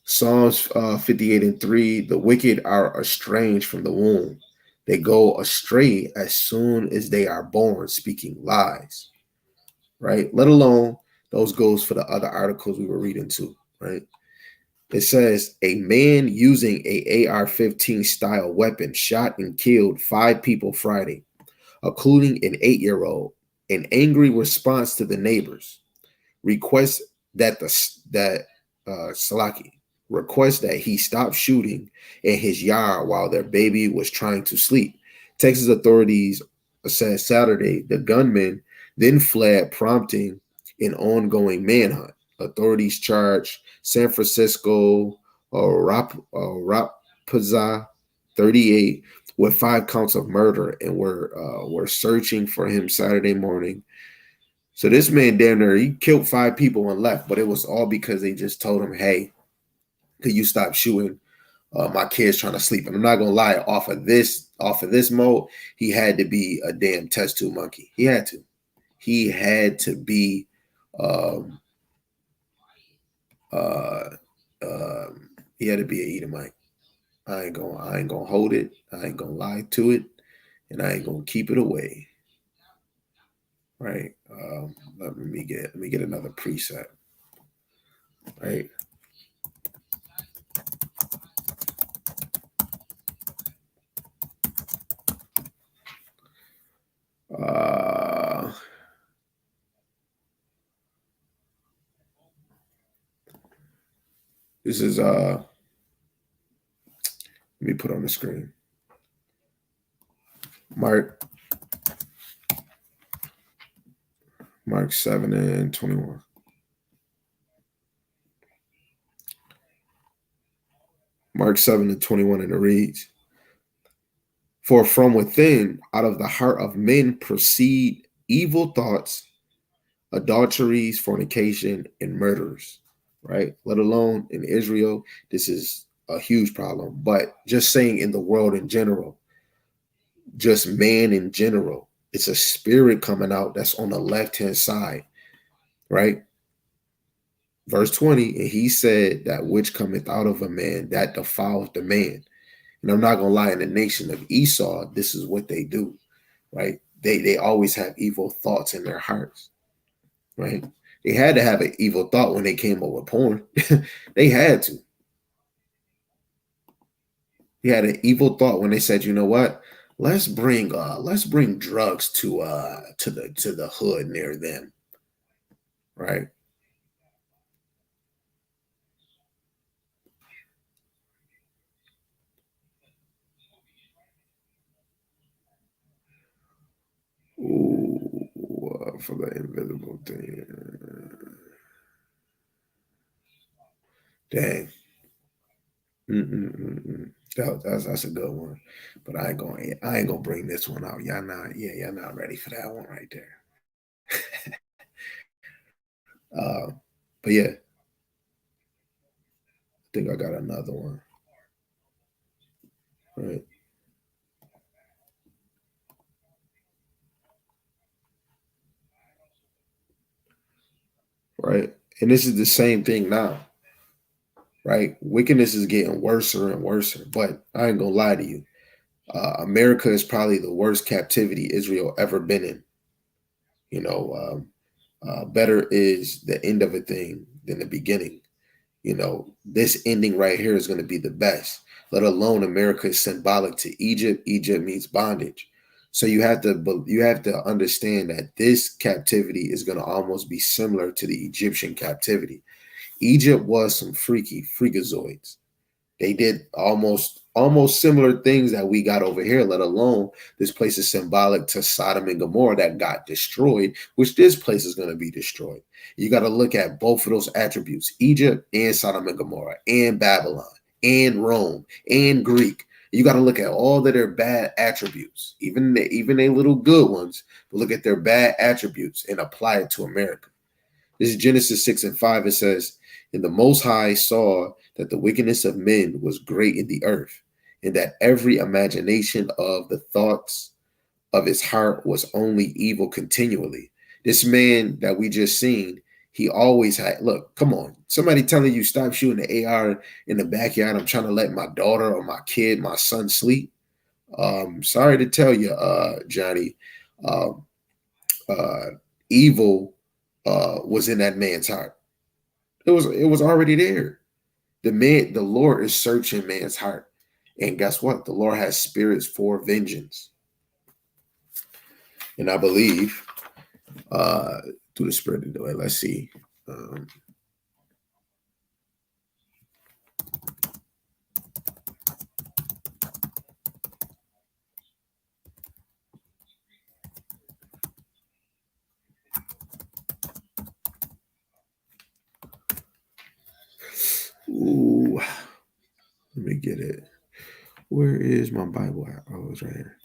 Psalms 58:3, the wicked are estranged from the womb. They go astray as soon as they are born, speaking lies, right? Let alone those goes for the other articles we were reading too, right? It says a man using a AR-15 style weapon shot and killed 5 people Friday, including an 8-year-old. An angry response to the neighbors requests that Salaki requests that he stop shooting in his yard while their baby was trying to sleep. Texas authorities said Saturday the gunman then fled, prompting an ongoing manhunt. Authorities charged San Francisco Rapaza 38 with 5 counts of murder and were searching for him Saturday morning. So this man down there, he killed 5 people and left, but it was all because they just told him, hey, could you stop shooting? My kid's trying to sleep. And I'm not gonna lie, off of this mode, he had to be a damn test tube monkey. He had to be he had to be an Edomite. I ain't gonna hold it, I ain't gonna lie to it, and I ain't gonna keep it away. Right. Let me get another preset. Right. This is let me put on the screen. Mark 7:21. Mark 7:21, and it reads, for from within, out of the heart of men proceed evil thoughts, adulteries, fornication, and murders. Right? Let alone in Israel, this is a huge problem. But just saying in the world in general, just man in general, it's a spirit coming out that's on the left-hand side, right? Verse 20, and he said that which cometh out of a man, that defileth the man. And I'm not going to lie, in the nation of Esau, this is what they do, right? They always have evil thoughts in their hearts, right? They had to have an evil thought when they came up with porn. They had to. They had an evil thought when they said, you know what? Let's bring drugs to the hood near them, right? Ooh, for the invisible thing. Dang. That's a good one, but I ain't gonna bring this one out. Y'all not ready for that one right there. But yeah, I think I got another one. Right. Right. And this is the same thing now. Right. Wickedness is getting worse and worse. But I ain't gonna lie to you. America is probably the worst captivity Israel ever been in. You know, better is the end of a thing than the beginning. You know, this ending right here is going to be the best, let alone America is symbolic to Egypt. Egypt means bondage. So you have to understand that this captivity is going to almost be similar to the Egyptian captivity. Egypt was some freakazoids. They did almost similar things that we got over here, let alone this place is symbolic to Sodom and Gomorrah that got destroyed, which this place is going to be destroyed. You got to look at both of those attributes, Egypt and Sodom and Gomorrah and Babylon and Rome and Greek. You got to look at all of their bad attributes, even they little good ones, but look at their bad attributes and apply it to America. This is Genesis 6:5. It says, and the Most High saw that the wickedness of men was great in the earth, and that every imagination of the thoughts of his heart was only evil continually. This man that we just seen, He always had, look, come on. Somebody telling you stop shooting the AR in the backyard. I'm trying to let my daughter or my kid, my son sleep. Sorry to tell you, Johnny, um, evil was in that man's heart. It was already there. The Lord is searching man's heart. And guess what? The Lord has spirits for vengeance. And I believe through the Spirit of the way, let's see. Ooh, let me get it. Where is my Bible at? Oh, it's right here.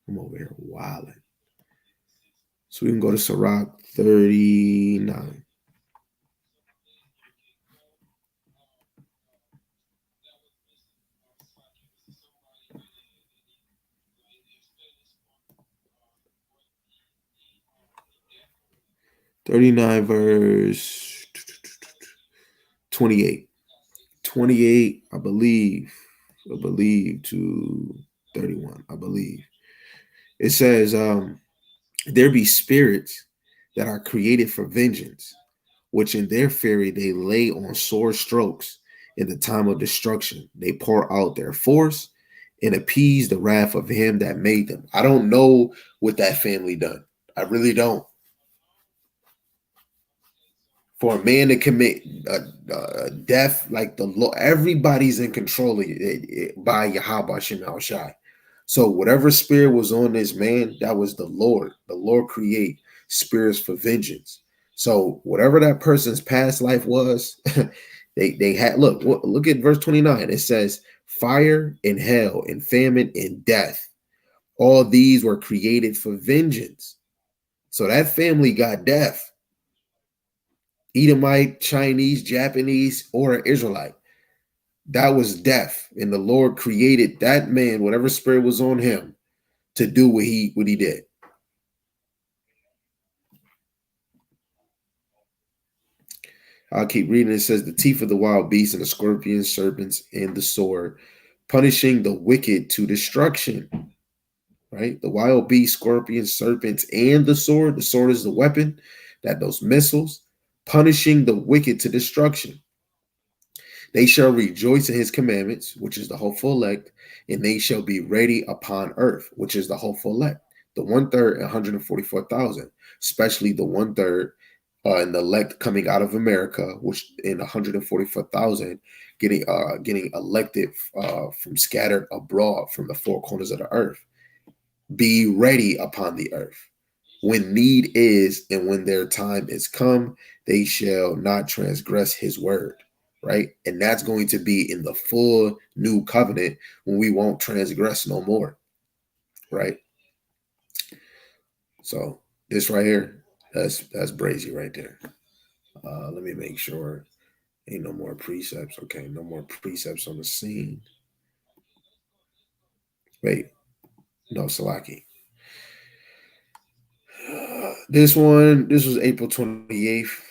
I'm over here wilding. So we can go to Sirach 39. Verse 28. 28, I believe to 31, I believe. It says, there be spirits that are created for vengeance, which in their fury they lay on sore strokes in the time of destruction. They pour out their force and appease the wrath of him that made them. I don't know what that family done. I really don't. For a man to commit death like the law, everybody's in control of it by Yahweh Shem Shai. So whatever spirit was on this man, that was the Lord. The Lord create spirits for vengeance. So whatever that person's past life was, they had. Look at verse 29. It says, fire and hell and famine and death. All these were created for vengeance. So that family got death. Edomite, Chinese, Japanese, or an Israelite. That was death. And the Lord created that man, whatever spirit was on him, to do what he did. I'll keep reading. It says, the teeth of the wild beasts and the scorpions, serpents, and the sword, punishing the wicked to destruction. Right? The wild beasts, scorpions, serpents, and the sword. The sword is the weapon, that those missiles, punishing the wicked to destruction. They shall rejoice in his commandments, which is the hopeful elect, and they shall be ready upon earth, which is the hopeful elect. The 1/3 and 144,000, especially the 1/3 and the elect coming out of America, which in 144,000 getting elected from scattered abroad from the four corners of the earth. Be ready upon the earth. When need is and when their time is come, they shall not transgress his word. Right? And that's going to be in the full new covenant when we won't transgress no more. Right? So this right here, that's brazy right there. Let me make sure ain't no more precepts. Okay, no more precepts on the scene. Wait, no, Salaki. This was April 28th.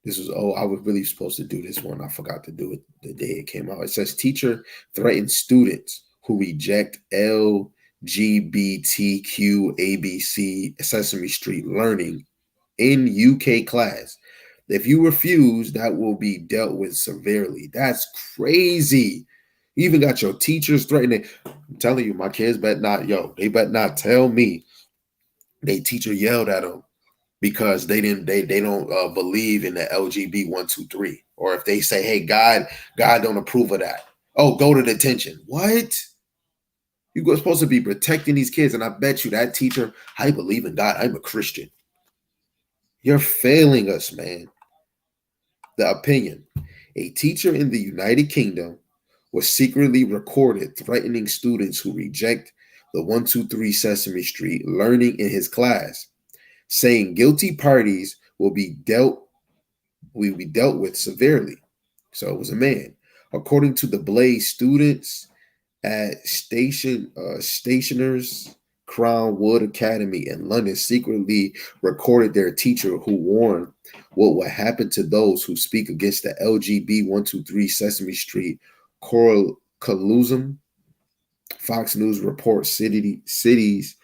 I was really supposed to do this one. I forgot to do it the day it came out. It says, teacher threatens students who reject LGBTQ ABC Sesame Street learning in UK class. If you refuse, that will be dealt with severely. That's crazy. You even got your teachers threatening. I'm telling you, my kids they better not tell me they teacher yelled at them because they don't believe in the LGB 1, 2, 3. Or if they say, hey, God don't approve of that. Oh, go to detention. What? You're supposed to be protecting these kids. And I bet you that teacher, I believe in God. I'm a Christian. You're failing us, man. The opinion. A teacher in the United Kingdom was secretly recorded threatening students who reject the 1, 2, 3 Sesame Street learning in his class, saying guilty parties will be dealt with severely. So it was a man. According to the Blaze, students at Stationers Crown Wood Academy in London secretly recorded their teacher who warned what would happen to those who speak against the LGB 123 Sesame Street Coralism. Fox News reports cities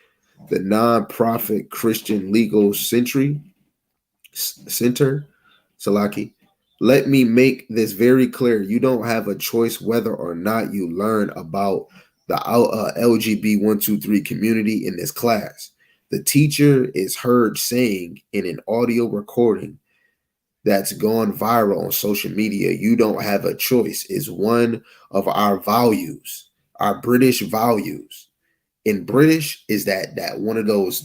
the non-profit Christian Legal Center, Salaki. Let me make this very clear. You don't have a choice whether or not you learn about the LGB 123 community in this class. The teacher is heard saying in an audio recording that's gone viral on social media, you don't have a choice, is one of our values, our British values. In British is that one of those,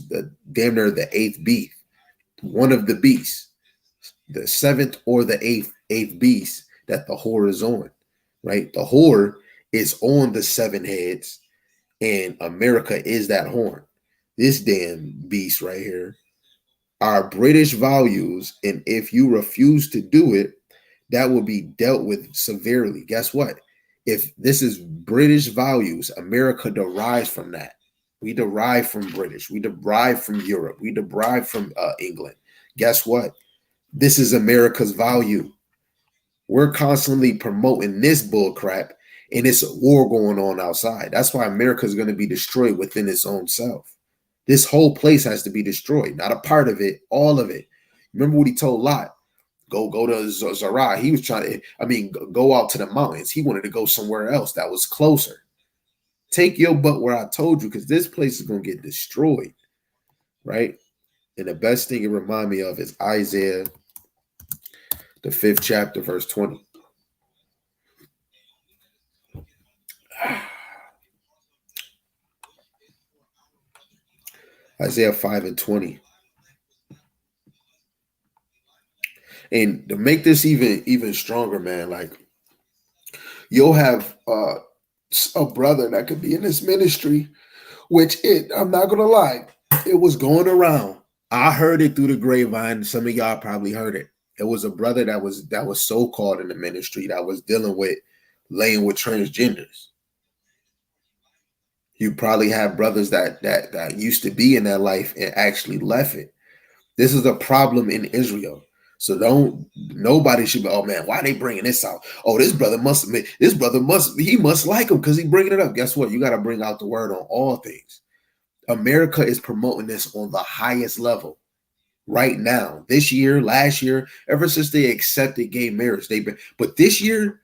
damn near the eighth beast, one of the beasts, the seventh or the eighth beast that the whore is on, right? The whore is on the seven heads, and America is that horn. This damn beast right here. Our British values, and if you refuse to do it, that will be dealt with severely. Guess what? If this is British values, America derives from that. We derive from British. We derive from Europe. We derive from England. Guess what? This is America's value. We're constantly promoting this bull crap, and it's a war going on outside. That's why America is going to be destroyed within its own self. This whole place has to be destroyed, not a part of it, all of it. Remember what he told Lot? Go to Zerah. He was trying to, go out to the mountains. He wanted to go somewhere else that was closer. Take your butt where I told you, because this place is going to get destroyed, right? And the best thing it reminds me of is Isaiah, the 5th chapter, verse 20. Isaiah 5 and 20. And to make this even stronger, man, like you'll have a brother that could be in this ministry, which I'm not gonna lie, it was going around. I heard it through the grapevine. Some of y'all probably heard it. It was a brother that was so-called in the ministry that was dealing with laying with transgenders. You probably have brothers that used to be in that life and actually left it. This is a problem in Israel. So nobody should be, oh man, why are they bringing this out? Oh, he must like him because he's bringing it up. Guess what? You got to bring out the word on all things. America is promoting this on the highest level right now. This year, last year, ever since they accepted gay marriage, but this year,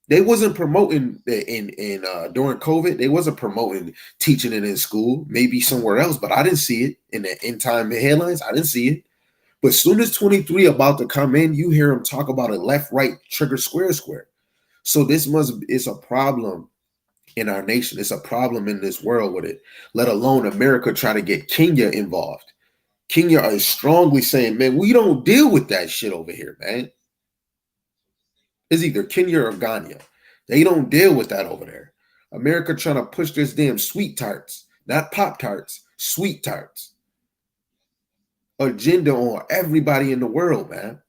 they wasn't promoting during COVID. They wasn't promoting teaching it in school, maybe somewhere else, but I didn't see it in the end time headlines. I didn't see it. But as soon as 23 about to come in, you hear them talk about it left, right, trigger, square. So it's a problem in our nation. It's a problem in this world with it, let alone America trying to get Kenya involved. Kenya is strongly saying, man, we don't deal with that shit over here, man. It's either Kenya or Ghana. They don't deal with that over there. America trying to push this damn sweet tarts, not Pop Tarts, sweet tarts agenda on everybody in the world, man.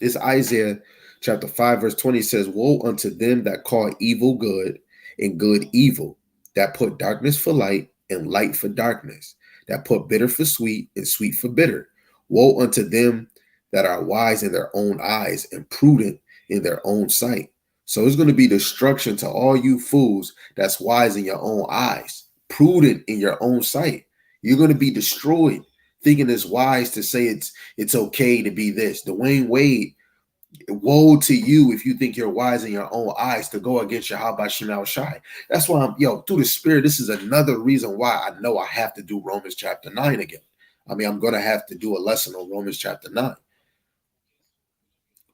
This Isaiah chapter 5, verse 20 says, woe unto them that call evil good and good evil, that put darkness for light and light for darkness, that put bitter for sweet and sweet for bitter. Woe unto them that are wise in their own eyes and prudent in their own sight. So it's going to be destruction to all you fools that's wise in your own eyes, prudent in your own sight. You're going to be destroyed thinking it's wise to say it's okay to be this. Dwayne Wade, woe to you if you think you're wise in your own eyes to go against Yahweh Shemel Shai. That's why through the Spirit, this is another reason why I know I have to do Romans chapter 9 again. I'm going to have to do a lesson on Romans chapter 9.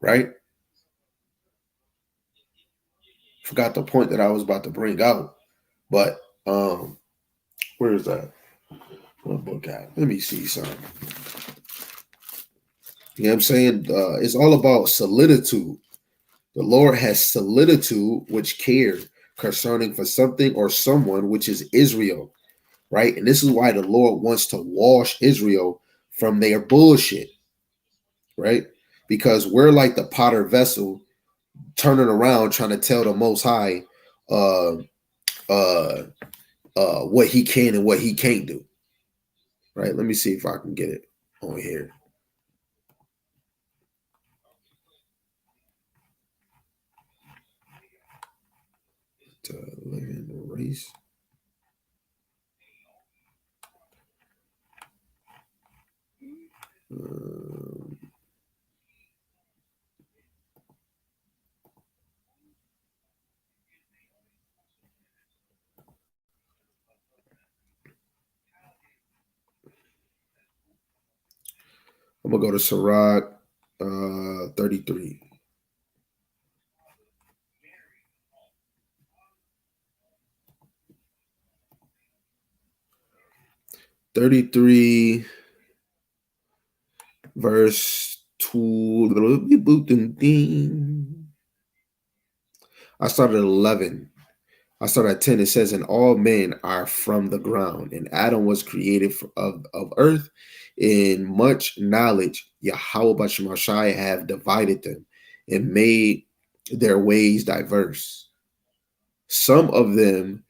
Right? Forgot the point that I was about to bring out. But where is that? What book at? Let me see something. You know what I'm saying? It's all about solitude. The Lord has solitude, which cared concerning for something or someone, which is Israel, right? And this is why the Lord wants to wash Israel from their bullshit, right? Because we're like the potter vessel turning around trying to tell the Most High, what he can and what he can't do. Right? Let me see if I can get it on here. To live in the race. I'm gonna go to Sirach 33. Verse 2. I started at 11. I started at 10. It says, and all men are from the ground, and Adam was created of earth. In much knowledge, Yahweh Bashemashai have divided them and made their ways diverse. Some of them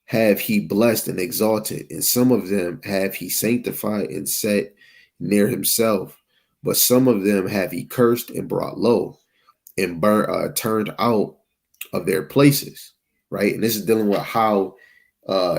have he blessed and exalted, and some of them have he sanctified and set near himself. But some of them have he cursed and brought low and turned out of their places. Right. And this is dealing with how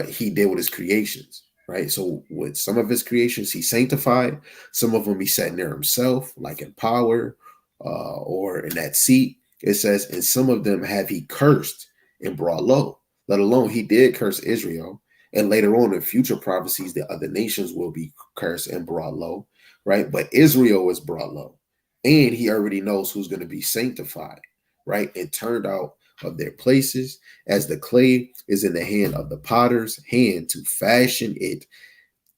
he did with his creations. Right. So with some of his creations, he sanctified. Some of them he set near himself, like in power or in that seat. It says, and some of them have he cursed and brought low. Let alone he did curse Israel. And later on in future prophecies, the other nations will be cursed and brought low. Right. But Israel is brought low. And he already knows who's going to be sanctified. Right. And turned out of their places, as the clay is in the hand of the potter's hand to fashion it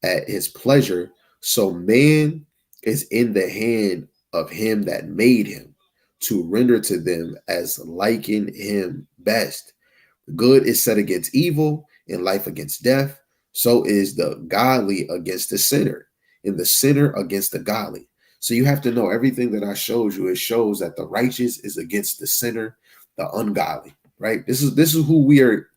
at his pleasure, so man is in the hand of him that made him, to render to them as liking him best. Good is set against evil, and life against death. So is the godly against the sinner, and the sinner against the godly. So you have to know everything that I showed you. It shows that the righteous is against the sinner, the ungodly, right? This is who we are.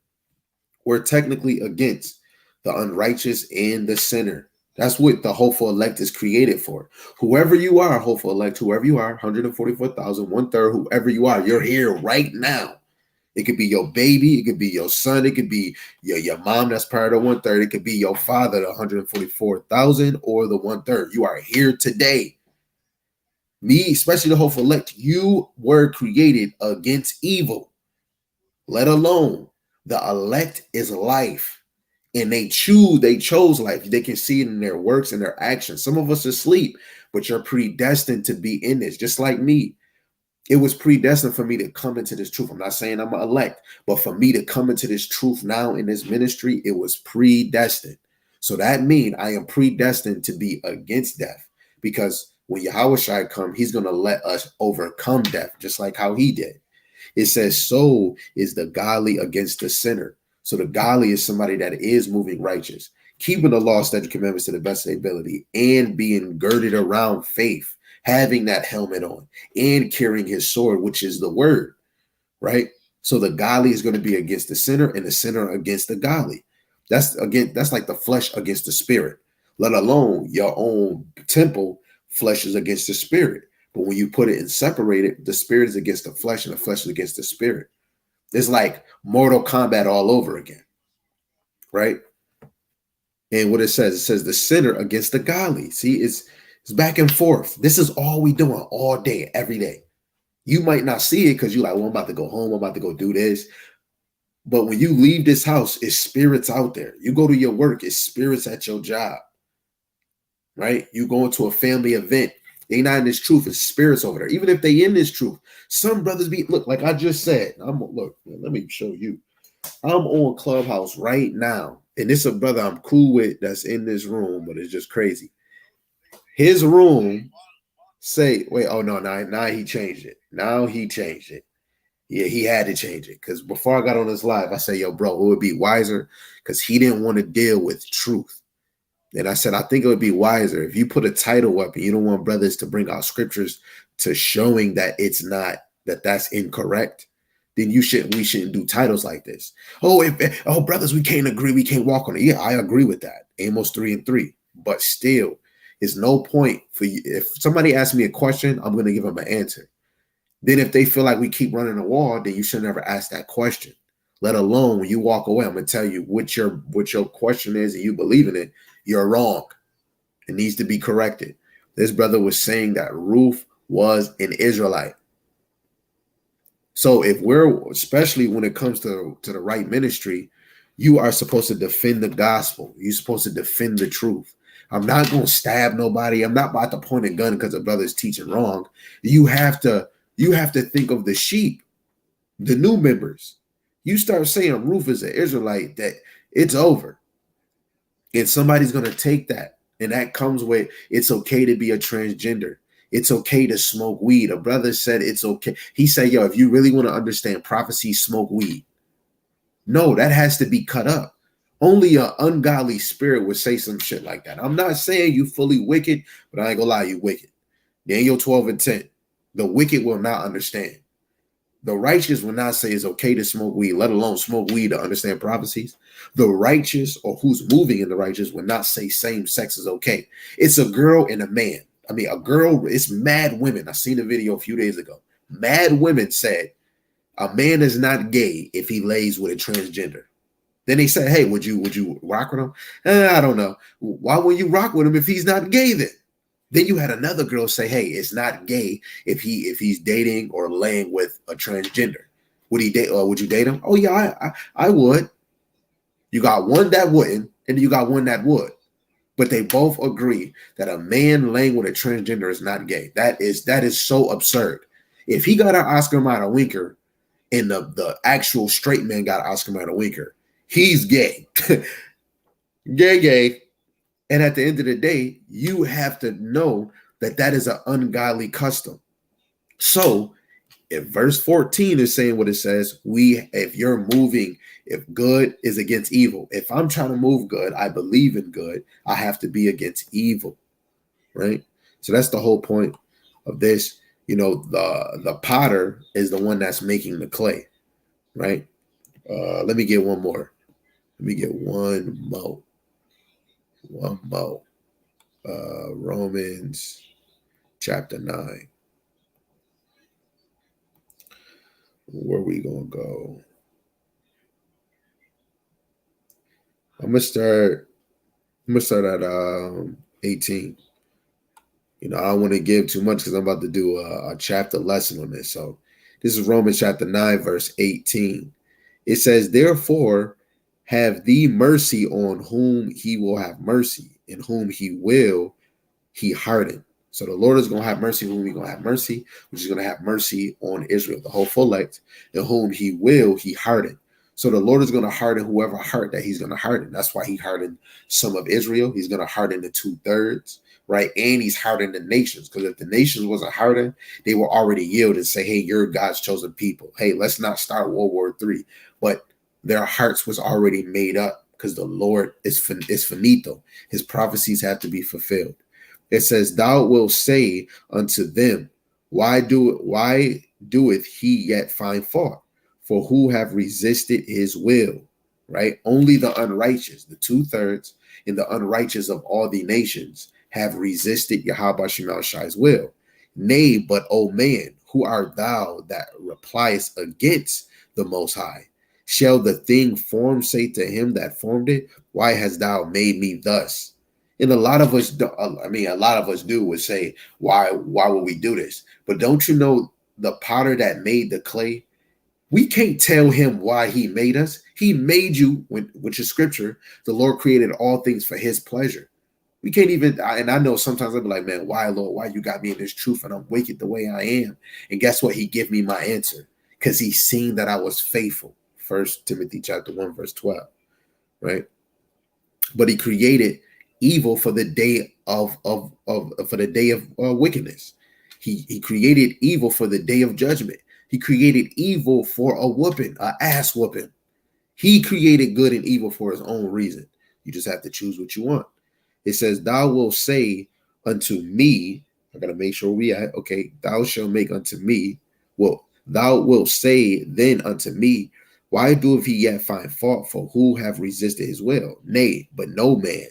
We're technically against the unrighteous and the sinner. That's what the hopeful elect is created for. Whoever you are, hopeful elect, whoever you are, 144,000, 1/3, whoever you are, you're here right now. It could be your baby, it could be your son, it could be your mom that's part of the 1/3, it could be your father, the 144,000, or the 1/3. You are here today. Me, especially the hopeful elect, you were created against evil. Let alone the elect is life. And they chose life. They can see it in their works and their actions. Some of us are asleep, but you're predestined to be in this, just like me. It was predestined for me to come into this truth. I'm not saying I'm an elect, but for me to come into this truth now in this ministry, it was predestined. So that means I am predestined to be against death, because when Yahushua come, he's going to let us overcome death, just like how he did. It says, so is the godly against the sinner. So the godly is somebody that is moving righteous, keeping the law, statute, commandments to the best of their ability, and being girded around faith, having that helmet on, and carrying his sword, which is the word, right? So the godly is going to be against the sinner, and the sinner against the godly. That's like the flesh against the spirit, let alone your own temple. Flesh is against the spirit. But when you put it and separate it, the spirit is against the flesh and the flesh is against the spirit. It's like Mortal Kombat all over again, right? And what it says the sinner against the godly. See, it's back and forth. This is all we doing all day, every day. You might not see it because you're like, well, I'm about to go home. I'm about to go do this. But when you leave this house, it's spirits out there. You go to your work, it's spirits at your job, right? You go into a family event. They not in this truth, it's spirits over there. Even if they in this truth, some brothers look, like I just said, look, let me show you. I'm on Clubhouse right now, and this is a brother I'm cool with that's in this room, but it's just crazy. His room say, wait, oh no, now he changed it. Now he changed it. Yeah, he had to change it, because before I got on this live, I said, yo, bro, it would be wiser, because he didn't want to deal with truth. And I said, I think it would be wiser if you put a title up and you don't want brothers to bring out scriptures to showing that it's not, that's incorrect. then we shouldn't do titles like this. Oh, brothers, we can't agree, we can't walk on it. Yeah, I agree with that. Amos 3:3. But still, it's no point for you. If somebody asks me a question, I'm gonna give them an answer. Then if they feel like we keep running a wall, then you should never ask that question. Let alone when you walk away, I'm gonna tell you what your question is and you believe in it, you're wrong. It needs to be corrected. This brother was saying that Ruth was an Israelite. So if especially when it comes to the right ministry, you are supposed to defend the gospel. You're supposed to defend the truth. I'm not going to stab nobody. I'm not about to point a gun because the brother is teaching wrong. You have to think of the sheep, the new members. You start saying Ruth is an Israelite, that it's over. And somebody's going to take that. And that comes with, it's okay to be a transgender. It's okay to smoke weed. A brother said it's okay. He said, yo, if you really want to understand prophecy, smoke weed. No, that has to be cut up. Only an ungodly spirit would say some shit like that. I'm not saying you fully wicked, but I ain't gonna lie, you wicked. Daniel 12:10. The wicked will not understand. The righteous will not say it's okay to smoke weed, let alone smoke weed to understand prophecies. The righteous, or who's moving in the righteous, will not say same sex is okay. It's a girl and a man. I mean, a girl, it's mad women. I seen a video a few days ago. Mad women said a man is not gay if he lays with a transgender. Then they said, hey, would you rock with him? I don't know. Why would you rock with him if he's not gay then? Then you had another girl say, hey, it's not gay if he's dating or laying with a transgender. Would he date, or would you date him? Oh yeah, I would. You got one that wouldn't, and you got one that would. But they both agree that a man laying with a transgender is not gay. That is so absurd. If he got an Oscar Mayer winker and the actual straight man got an Oscar Mayer winker, he's gay. Gay. And at the end of the day, you have to know that that is an ungodly custom. So if verse 14 is saying what it says, if you're moving, if good is against evil, if I'm trying to move good, I believe in good, I have to be against evil, right? So that's the whole point of this. You know, the potter is the one that's making the clay, right? Let me get one more. Let me get one more. Romans chapter 9. Where we gonna go? I'm gonna start at 18. You know, I don't want to give too much because I'm about to do a chapter lesson on this. So this is Romans chapter 9, verse 18. It says, therefore, have thee mercy on whom he will have mercy, and whom he will, he harden. So the Lord is going to have mercy whom he's going to have mercy, which is going to have mercy on Israel, the whole full elect, and whom he will, he harden. So the Lord is going to harden whoever heart that he's going to harden. That's why he hardened some of Israel. He's going to harden the 2/3, right? And he's hardened the nations, because if the nations wasn't hardened, they were already yielded and say, hey, you're God's chosen people. Hey, let's not start World War III. But their hearts was already made up because the Lord is finito. His prophecies have to be fulfilled. It says, thou wilt say unto them, why doeth he yet find fault? For who have resisted his will, right? Only the unrighteous, the 2/3, and the unrighteous of all the nations have resisted Yahweh Shemel Shai's will. Nay, but, O man, who art thou that repliest against the Most High? Shall the thing formed say to him that formed it, why hast thou made me thus? And a lot of us do would say, why would we do this? But don't you know the potter that made the clay? We can't tell him why he made us. He made you, which is scripture. The Lord created all things for his pleasure. We can't even, and I know sometimes I'll be like, man, why, Lord? Why you got me in this truth and I'm wicked the way I am? And guess what? He give me my answer because he's seen that I was faithful. 1 Timothy chapter 1, verse 12, right? But he created evil for the day of wickedness. He created evil for the day of judgment. He created evil for a whooping, an ass whooping. He created good and evil for his own reason. You just have to choose what you want. It says, thou wilt say unto me, I got to make sure we at, okay, thou shalt make unto me, well, Thou wilt say then unto me, why doeth he yet find fault? For who have resisted his will? Nay, but no man.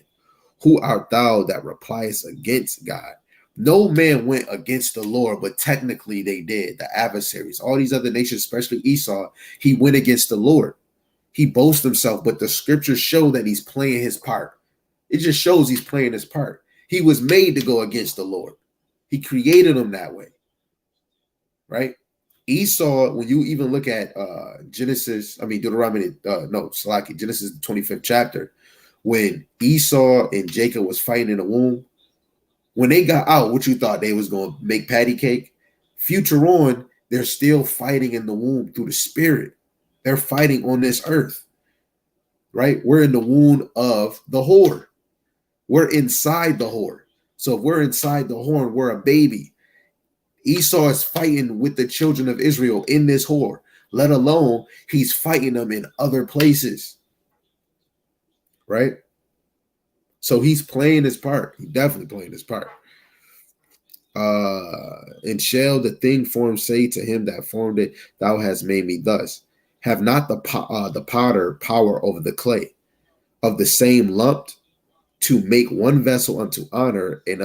Who art thou that repliest against God? No man went against the Lord, but technically they did. The adversaries, all these other nations, especially Esau, he went against the Lord. He boasts himself, but the scriptures show that he's playing his part. It just shows he's playing his part. He was made to go against the Lord. He created him that way, right? Esau, when you even look at Genesis 25th chapter, when Esau and Jacob was fighting in the womb, when they got out, what you thought they was going to make patty cake? Future on, they're still fighting in the womb through the spirit. They're fighting on this earth, right? We're in the womb of the whore. We're inside the whore. So if we're inside the whore, we're a baby. Esau is fighting with the children of Israel in this whore, let alone he's fighting them in other places, right? So he's playing his part. He's definitely playing his part. And shall the thing formed say to him that formed it, thou hast made me thus? Have not the potter power over the clay of the same lump to make one vessel unto honor and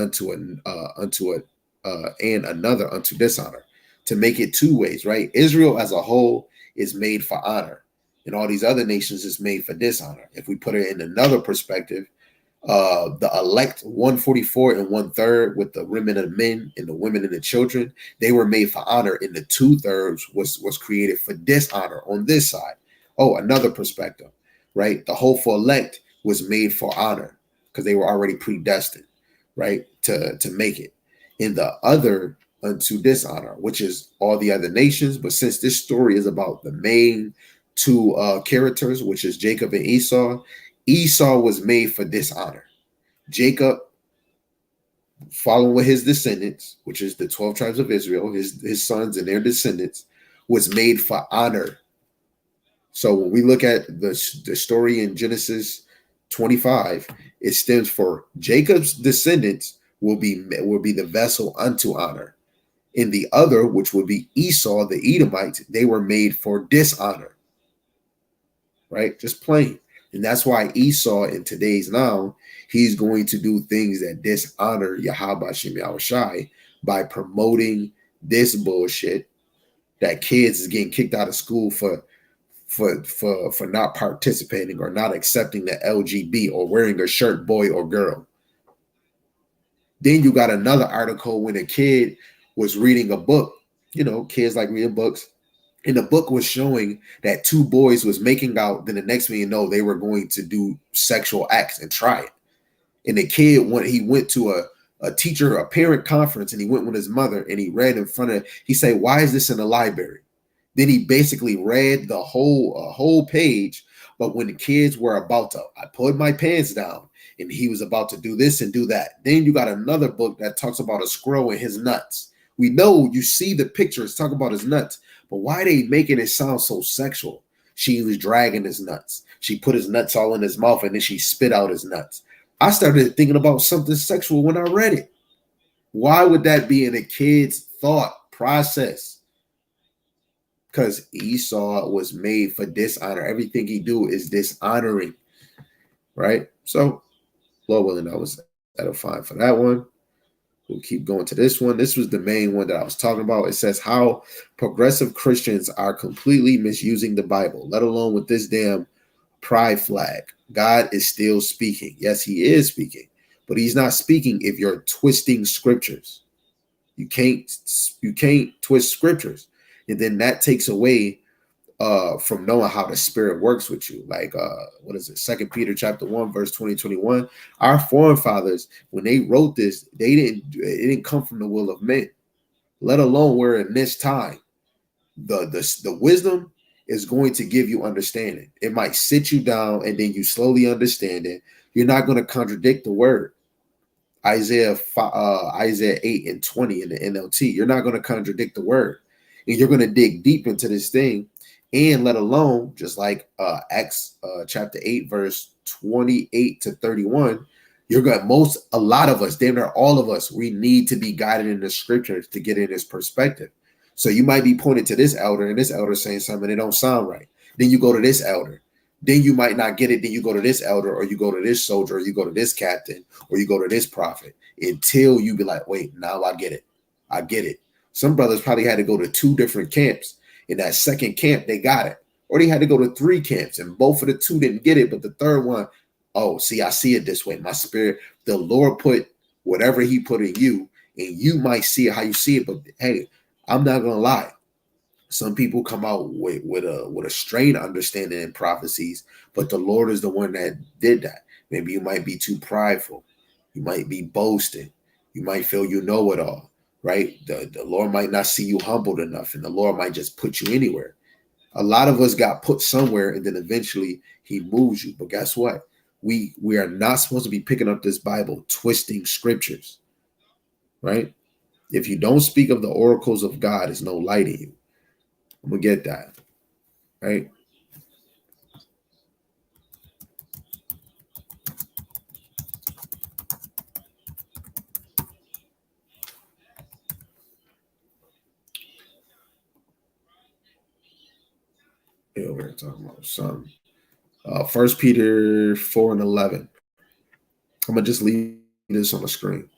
and another unto dishonor, to make it two ways, right? Israel as a whole is made for honor, and all these other nations is made for dishonor. If we put it in another perspective, the elect 144 and 1/3 with the remnant of men and the women and the children, they were made for honor, and the 2/3 was created for dishonor on this side. Oh, another perspective, right? The hopeful elect was made for honor because they were already predestined, right, to make it. In the other unto dishonor, which is all the other nations. But since this story is about the main two characters, which is Jacob and Esau, Esau was made for dishonor. Jacob, following with his descendants, which is the 12 tribes of Israel, his sons and their descendants, was made for honor. So when we look at the story in Genesis 25, it stems for Jacob's descendants will be the vessel unto honor. In the other, which would be Esau, the Edomites, they were made for dishonor. Right? Just plain. And that's why Esau in today's now, he's going to do things that dishonor Yahweh Shem Yahushai by promoting this bullshit that kids is getting kicked out of school for not participating or not accepting the LGB or wearing a shirt, boy or girl. Then you got another article when a kid was reading a book. You know, kids like reading books. And the book was showing that two boys was making out. Then the next thing you know, they were going to do sexual acts and try it. And the kid, he went to a teacher, a parent conference, and he went with his mother and he read in front of, he said, why is this in the library? Then he basically read the whole page. But when the kids were about to, I put my pants down and he was about to do this and do that. Then you got another book that talks about a squirrel and his nuts. We know you see the pictures talk about his nuts, but why they making it sound so sexual? She was dragging his nuts. She put his nuts all in his mouth and then she spit out his nuts. I started thinking about something sexual when I read it. Why would that be in a kid's thought process? Because Esau was made for dishonor. Everything he do is dishonoring, right? So, Lord willing, I was edifying for that one. We'll keep going to this one. This was the main one that I was talking about. It says how progressive Christians are completely misusing the Bible, let alone with this damn pride flag. God is still speaking. Yes, he is speaking, but he's not speaking if you're twisting scriptures. You can't twist scriptures. And then that takes away from knowing how the spirit works with you. Like, what is it? 2 Peter chapter 1, verse 20-21. Our forefathers, when they wrote this, it didn't come from the will of men, let alone we're in this time. The wisdom is going to give you understanding. It might sit you down and then you slowly understand it. You're not going to contradict the word. Isaiah 8 and 20 in the NLT. You're not going to contradict the word. And you're going to dig deep into this thing. And let alone, just like Acts chapter 8, verse 28-31, a lot of us, damn near all of us, we need to be guided in the scriptures to get in this perspective. So you might be pointed to this elder and this elder saying something that don't sound right. Then you go to this elder. Then you might not get it. Then you go to this elder, or you go to this soldier, or you go to this captain, or you go to this prophet, until you be like, wait, now I get it. I get it. Some brothers probably had to go to 2 different camps. In that second camp, they got it. Or they had to go to 3 camps, and both of the 2 didn't get it. But the third one, oh, see, I see it this way. My spirit, the Lord put whatever he put in you, and you might see it how you see it. But hey, I'm not going to lie. Some people come out with a strained understanding in prophecies, but the Lord is the one that did that. Maybe you might be too prideful. You might be boasting. You might feel you know it all, right? The Lord might not see you humbled enough, and the Lord might just put you anywhere. A lot of us got put somewhere, and then eventually he moves you. But guess what? We are not supposed to be picking up this Bible, twisting scriptures, right? If you don't speak of the oracles of God, there's no light in you. I'm going to get that, right? Yeah, we're talking about some. 1 Peter 4:11. I'm going to just leave this on the screen.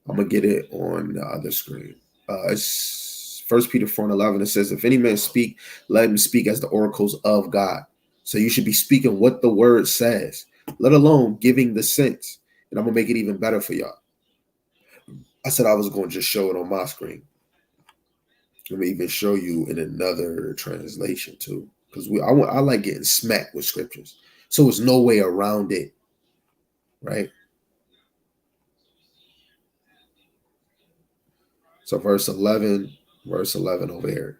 I'm going to get it on the other screen. It's 1 Peter 4:11. It says, if any man speak, let him speak as the oracles of God. So you should be speaking what the word says, let alone giving the sense. And I'm going to make it even better for y'all. I said I was going to just show it on my screen. Let me even show you in another translation too, because I like getting smacked with scriptures. So there's no way around it, right? So verse 11 over here.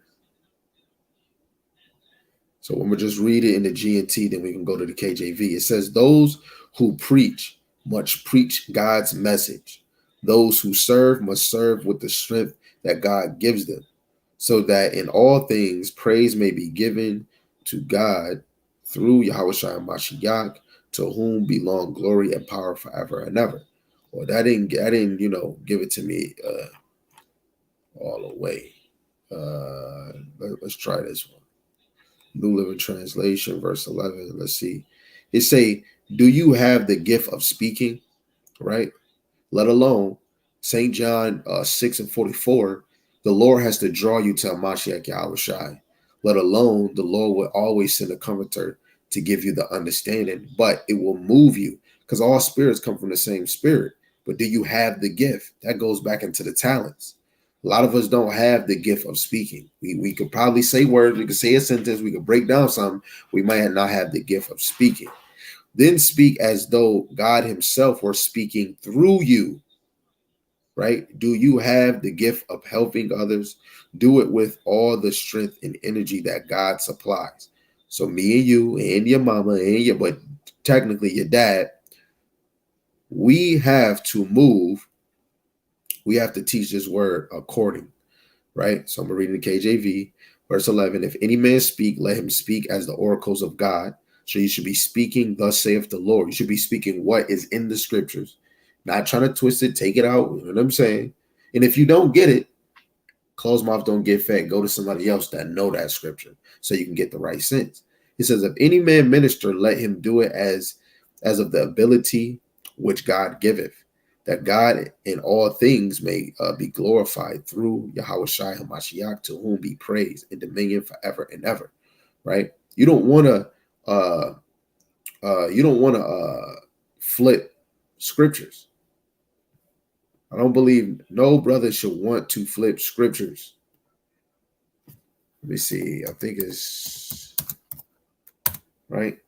So when we just read it in the GNT, then we can go to the KJV. It says, those who preach must preach God's message. Those who serve must serve with the strength that God gives them, so that in all things praise may be given to God through Yahushua Mashiach, to whom belong glory and power forever and ever. Well, that didn't give it to me all the way. Let's try this one. New Living Translation, verse 11. Let's see. It say, do you have the gift of speaking? Right? Let alone St. John 6:44. The Lord has to draw you to Mashiach Yahushua. Let alone the Lord will always send a comforter to give you the understanding, but it will move you, because all spirits come from the same spirit. But do you have the gift? That goes back into the talents. A lot of us don't have the gift of speaking. We could probably say words, we could say a sentence, we could break down something. We might not have the gift of speaking. Then speak as though God himself were speaking through you, right? Do you have the gift of helping others? Do it with all the strength and energy that God supplies. So me and you and your mama and but technically your dad, we have to move. We have to teach this word according, right? So I'm reading the KJV, verse 11. If any man speak, let him speak as the oracles of God. So you should be speaking, thus saith the Lord. You should be speaking what is in the scriptures, not trying to twist it, take it out. You know what I'm saying? And if you don't get it, closed mouth don't get fed. Go to somebody else that know that scripture so you can get the right sense. It says, if any man minister, let him do it as of the ability which God giveth, that God in all things may be glorified through Yahushua HaMashiach, to whom be praise and dominion forever and ever. Right? You don't want to flip scriptures. I don't believe no brother should want to flip scriptures. Let me see. I think it's right.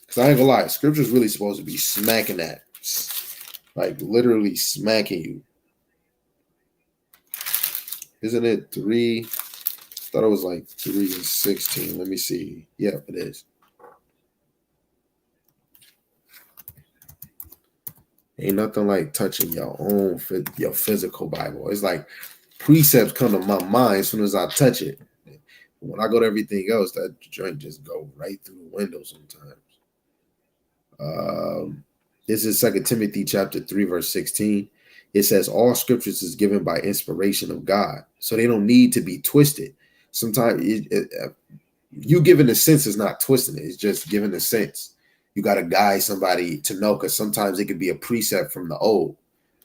Because I ain't gonna lie, scripture is really supposed to be smacking that. Like literally smacking you. Isn't it 3? I thought it was like 3:16. Let me see. Yeah, it is. Ain't nothing like touching your own your physical Bible. It's like precepts come to my mind as soon as I touch it. When I go to everything else, that joint just go right through the window sometimes. This is 2 Timothy chapter 3, verse 16. It says all scriptures is given by inspiration of God. So they don't need to be twisted. Sometimes you giving the sense is not twisting it. It's just giving the sense. You got to guide somebody to know, because sometimes it could be a precept from the old.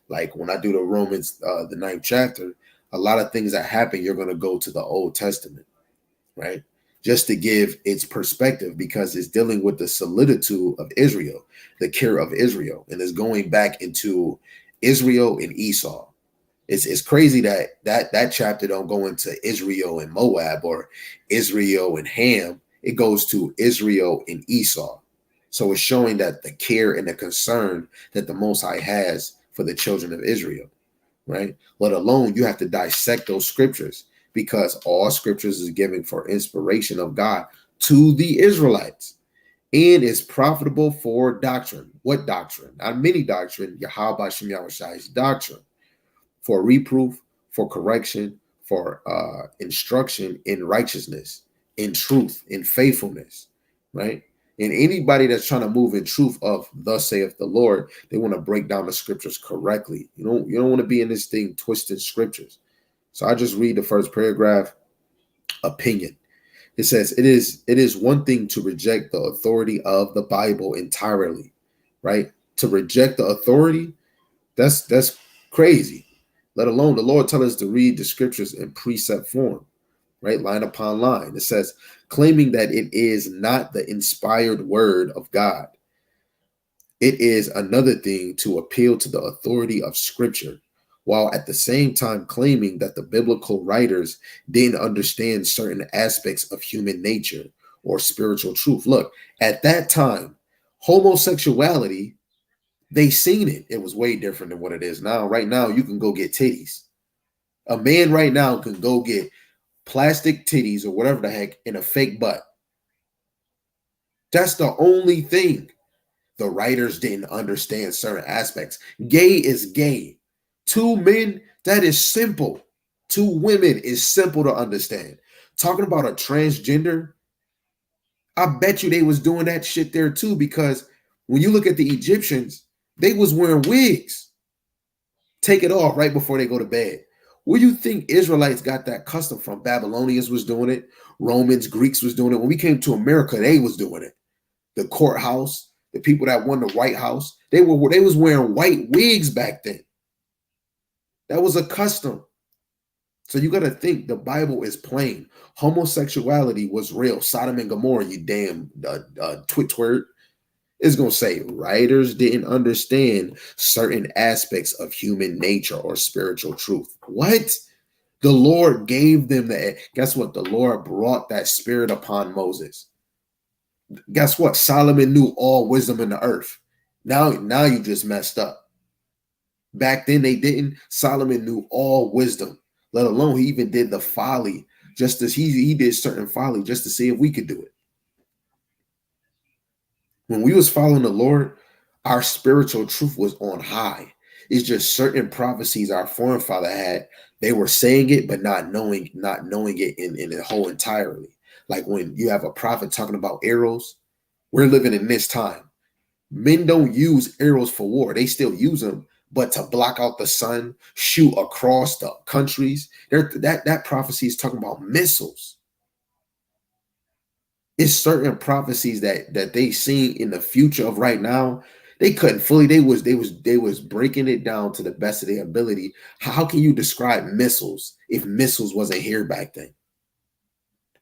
Like when I do the Romans, the 9th chapter, a lot of things that happen, you're going to go to the Old Testament, right? Just to give its perspective, because it's dealing with the soliditude of Israel, the care of Israel, and it's going back into Israel and Esau. It's crazy that chapter don't go into Israel and Moab or Israel and Ham. It goes to Israel and Esau. So it's showing that the care and the concern that the Most High has for the children of Israel, right? Let alone you have to dissect those scriptures, because all scriptures is given for inspiration of God to the Israelites, and is profitable for doctrine. What doctrine? Not many doctrine. Yahweh Shem Yahushai's doctrine. For reproof, for correction, for instruction in righteousness, in truth, in faithfulness, right? And anybody that's trying to move in truth of thus saith the Lord, they want to break down the scriptures correctly. You don't want to be in this thing twisting scriptures. So I just read the first paragraph. Opinion. It says it is one thing to reject the authority of the Bible entirely, right? To reject the authority, that's crazy. Let alone the Lord tell us to read the scriptures in precept form, right? Line upon line. It says, claiming that it is not the inspired word of God. It is another thing to appeal to the authority of scripture, while at the same time claiming that the biblical writers didn't understand certain aspects of human nature or spiritual truth. Look, at that time, homosexuality, they seen it. It was way different than what it is now. Right now, you can go get titties. A man right now can go get plastic titties or whatever the heck in a fake butt. That's the only thing. The writers didn't understand certain aspects. Gay is gay. 2 men, that is simple. 2 women is simple to understand. Talking about a transgender, I bet you they was doing that shit there too, because when you look at the Egyptians, they was wearing wigs. Take it off right before they go to bed. Where do you think Israelites got that custom from? Babylonians was doing it. Romans, Greeks was doing it. When we came to America, they was doing it. The courthouse, the people that won the White House, they was wearing white wigs back then. That was a custom. So you got to think the Bible is plain. Homosexuality was real. Sodom and Gomorrah, you damn twitword. It's going to say writers didn't understand certain aspects of human nature or spiritual truth. What? The Lord gave them that. Guess what? The Lord brought that spirit upon Moses. Guess what? Solomon knew all wisdom in the earth. Now you just messed up. Back then they didn't. Solomon knew all wisdom, let alone he even did the folly, just as he did certain folly just to see if we could do it. When we was following the Lord, our spiritual truth was on high. It's just certain prophecies our forefather had. They were saying it, but not knowing it in the whole entirely. Like when you have a prophet talking about arrows, we're living in this time. Men don't use arrows for war. They still use them, but to block out the sun, shoot across the countries. That prophecy is talking about missiles. It's certain prophecies that they see in the future of right now. They couldn't fully. They was breaking it down to the best of their ability. How can you describe missiles if missiles wasn't here back then?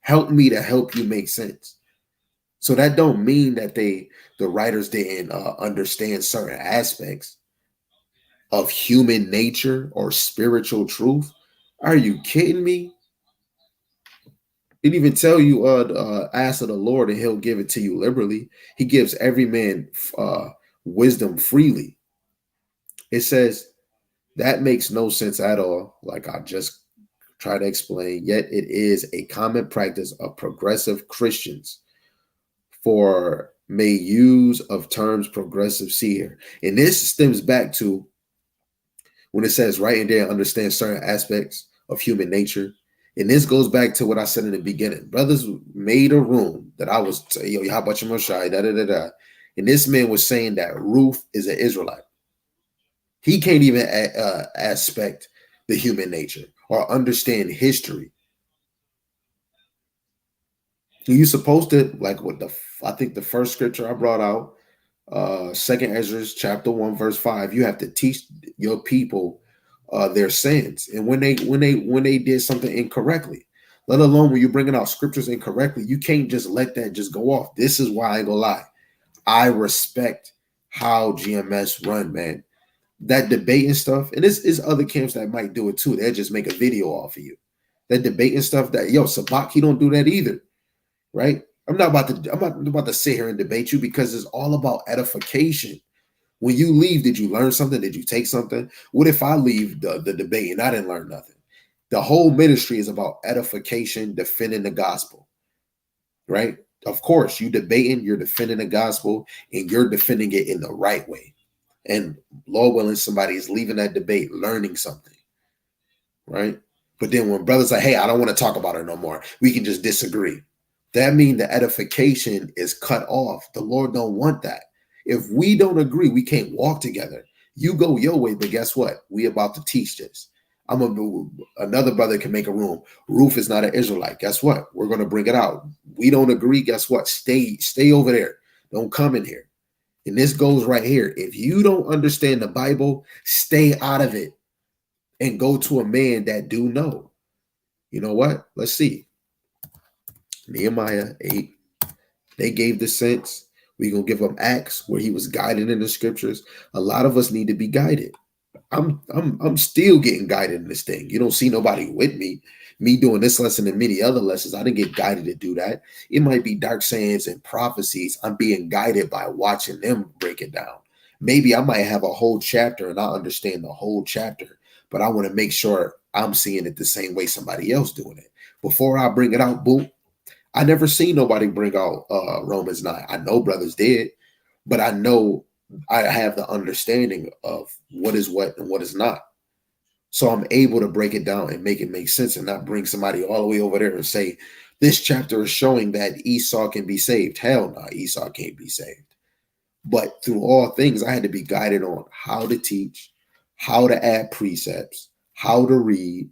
Help me to help you make sense. So that don't mean that the writers didn't understand certain aspects of human nature or spiritual truth. Are you kidding me? It even tell you ask of the Lord and he'll give it to you liberally. He gives every man wisdom freely. It says that makes no sense at all, like I just tried to explain, yet it is a common practice of progressive Christians for may use of terms progressive seer. And this stems back to when it says right in there, understand certain aspects of human nature. And this goes back to what I said in the beginning. Brothers made a room that I was, how about your Moshe, da. And this man was saying that Ruth is an Israelite. He can't even aspect the human nature or understand history. You're supposed to, like what I think the first scripture I brought out, Second Ezra chapter 1 verse 5. You have to teach your people their sins, and when they did something incorrectly, let alone when you're bringing out scriptures incorrectly, you can't just let that just go off. This is why I ain't gonna lie. I respect how GMS run, man. That debate and stuff, and there's other camps that might do it too. They'll just make a video off of you. That debate and stuff, that Sabak, he don't do that either, right? I'm not about to sit here and debate you, because it's all about edification. When you leave, did you learn something? Did you take something? What if I leave the debate and I didn't learn nothing? The whole ministry is about edification, defending the gospel, right? Of course, you debating, you're defending the gospel, and you're defending it in the right way. And Lord willing, somebody is leaving that debate learning something, right? But then when brothers are, hey, I don't want to talk about it no more, we can just disagree. That means the edification is cut off. The Lord don't want that. If we don't agree, we can't walk together. You go your way, but guess what? We about to teach this. Another brother can make a room. Roof is not an Israelite. Guess what? We're going to bring it out. We don't agree. Guess what? Stay over there. Don't come in here. And this goes right here. If you don't understand the Bible, stay out of it and go to a man that do know. You know what? Let's see. Nehemiah 8. They gave the sense. We're going to give them Acts, where he was guided in the scriptures. A lot of us need to be guided. I'm still getting guided in this thing. You don't see nobody with me. Me doing this lesson and many other lessons, I didn't get guided to do that. It might be dark sayings and prophecies. I'm being guided by watching them break it down. Maybe I might have a whole chapter and I understand the whole chapter, but I want to make sure I'm seeing it the same way somebody else doing it. Before I bring it out, boom. I never seen nobody bring out Romans 9. I know brothers did, but I know I have the understanding of what is what and what is not. So I'm able to break it down and make it make sense, and not bring somebody all the way over there and say, this chapter is showing that Esau can be saved. Hell no, Esau can't be saved. But through all things, I had to be guided on how to teach, how to add precepts, how to read,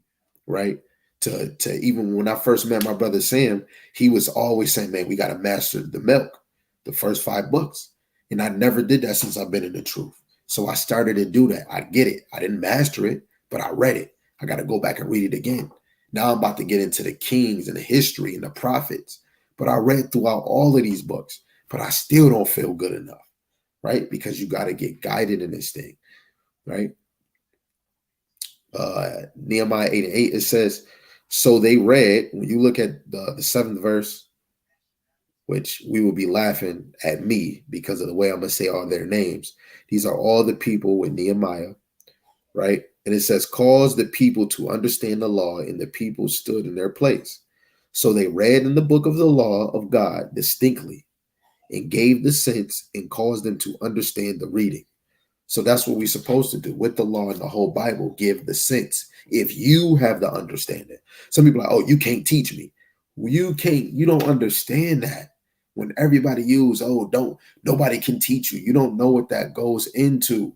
right? To even when I first met my brother Sam, he was always saying, man, we got to master the milk, the first 5 books. And I never did that since I've been in the truth. So I started to do that. I get it. I didn't master it, but I read it. I got to go back and read it again. Now I'm about to get into the kings and the history and the prophets. But I read throughout all of these books, but I still don't feel good enough, right? Because you got to get guided in this thing, right? Nehemiah 8:8, it says, so they read, when you look at the 7th verse, which we will be laughing at me because of the way I'm going to say all their names. These are all the people with Nehemiah, right? And it says, cause the people to understand the law, and the people stood in their place. So they read in the book of the law of God distinctly, and gave the sense, and caused them to understand the reading. So that's what we're supposed to do with the law and the whole Bible, give the sense. If you have the understanding. Some people are like, oh, you can't teach me. You don't understand that. When everybody use, nobody can teach you. You don't know what that goes into,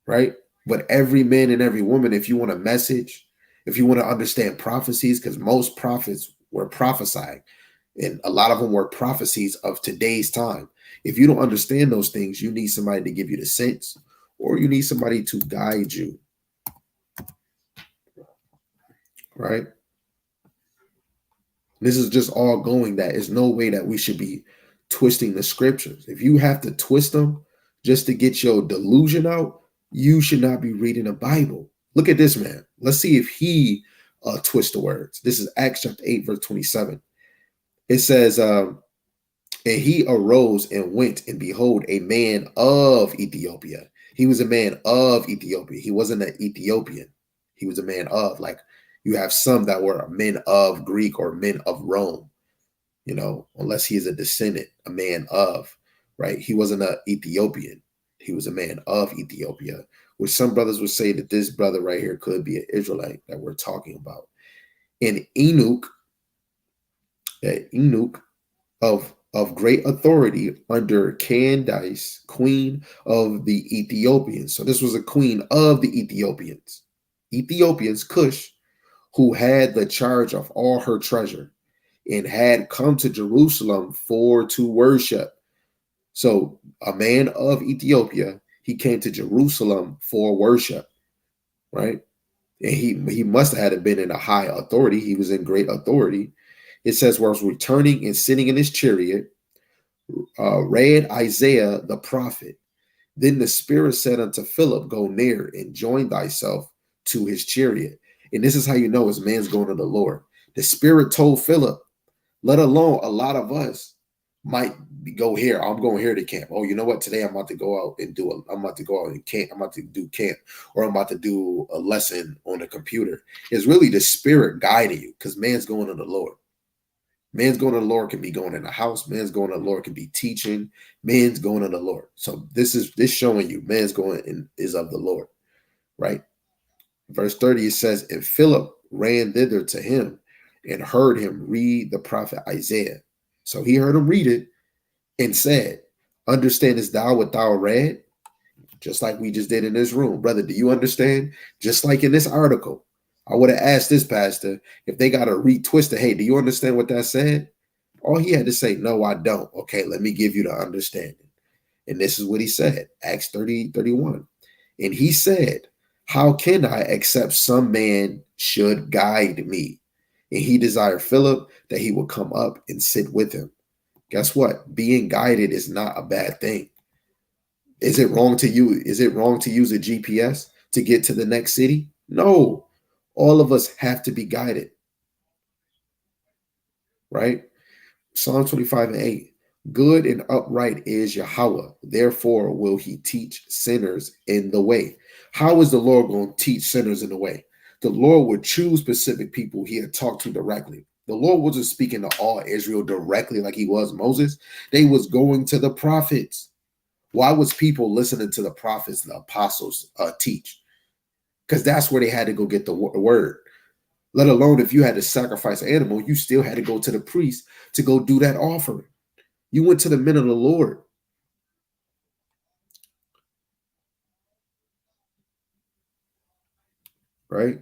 right? But every man and every woman, if you want a message, if you want to understand prophecies, because most prophets were prophesying, and a lot of them were prophecies of today's time. If you don't understand those things, you need somebody to give you the sense, or you need somebody to guide you, right? This is just all going that there's no way that we should be twisting the scriptures. If you have to twist them just to get your delusion out, you should not be reading the Bible. Look at this man. Let's see if he twists the words. This is Acts chapter 8, verse 27. It says, and he arose and went, and behold, a man of Ethiopia. He was a man of Ethiopia. He wasn't an Ethiopian. He was a man of, like, you have some that were men of Greek or men of Rome, unless he is a descendant, a man of, right? He wasn't an Ethiopian. He was a man of Ethiopia, which some brothers would say that this brother right here could be an Israelite that we're talking about. And Enoch of of great authority under Candace, queen of the Ethiopians. So this was a queen of the Ethiopians. Ethiopians, Cush, who had the charge of all her treasure and had come to Jerusalem to worship. So a man of Ethiopia, he came to Jerusalem for worship, right? And he must have had been in a high authority. He was in great authority. It says, was returning and sitting in his chariot, read Isaiah the prophet. Then the Spirit said unto Philip, go near and join thyself to his chariot. And this is how you know his man's going to the Lord. The Spirit told Philip, let alone a lot of us might go here. I'm going here to camp. Oh, you know what? Today I'm about to go out and I'm about to go out and camp. I'm about to do camp, or I'm about to do a lesson on the computer. It's really the Spirit guiding you, because man's going to the Lord. Man's going to the Lord can be going in the house. Man's going to the Lord can be teaching. Man's going to the Lord. So this showing you man's going in is of the Lord, right? Verse 30, it says, and Philip ran thither to him and heard him read the prophet Isaiah. So he heard him read it and said, understandest thou what thou read? Just like we just did in this room. Brother, do you understand? Just like in this article, I would have asked this pastor if they got to retwist it. Hey, do you understand what that said? All he had to say, no, I don't. Okay, let me give you the understanding. And this is what he said, Acts 30:31. And he said, how can I except some man should guide me? And he desired Philip that he would come up and sit with him. Guess what? Being guided is not a bad thing. Is it wrong to use a GPS to get to the next city? No. All of us have to be guided. Right? Psalm 25:8. Good and upright is Yahweh. Therefore will he teach sinners in the way. How is the Lord going to teach sinners in the way? The Lord would choose specific people he had talked to directly. The Lord wasn't speaking to all Israel directly like he was Moses. They was going to the prophets. Why was people listening to the prophets, the apostles teach? Because that's where they had to go get the word. Let alone if you had to sacrifice an animal, you still had to go to the priest to go do that offering. You went to the men of the Lord. Right?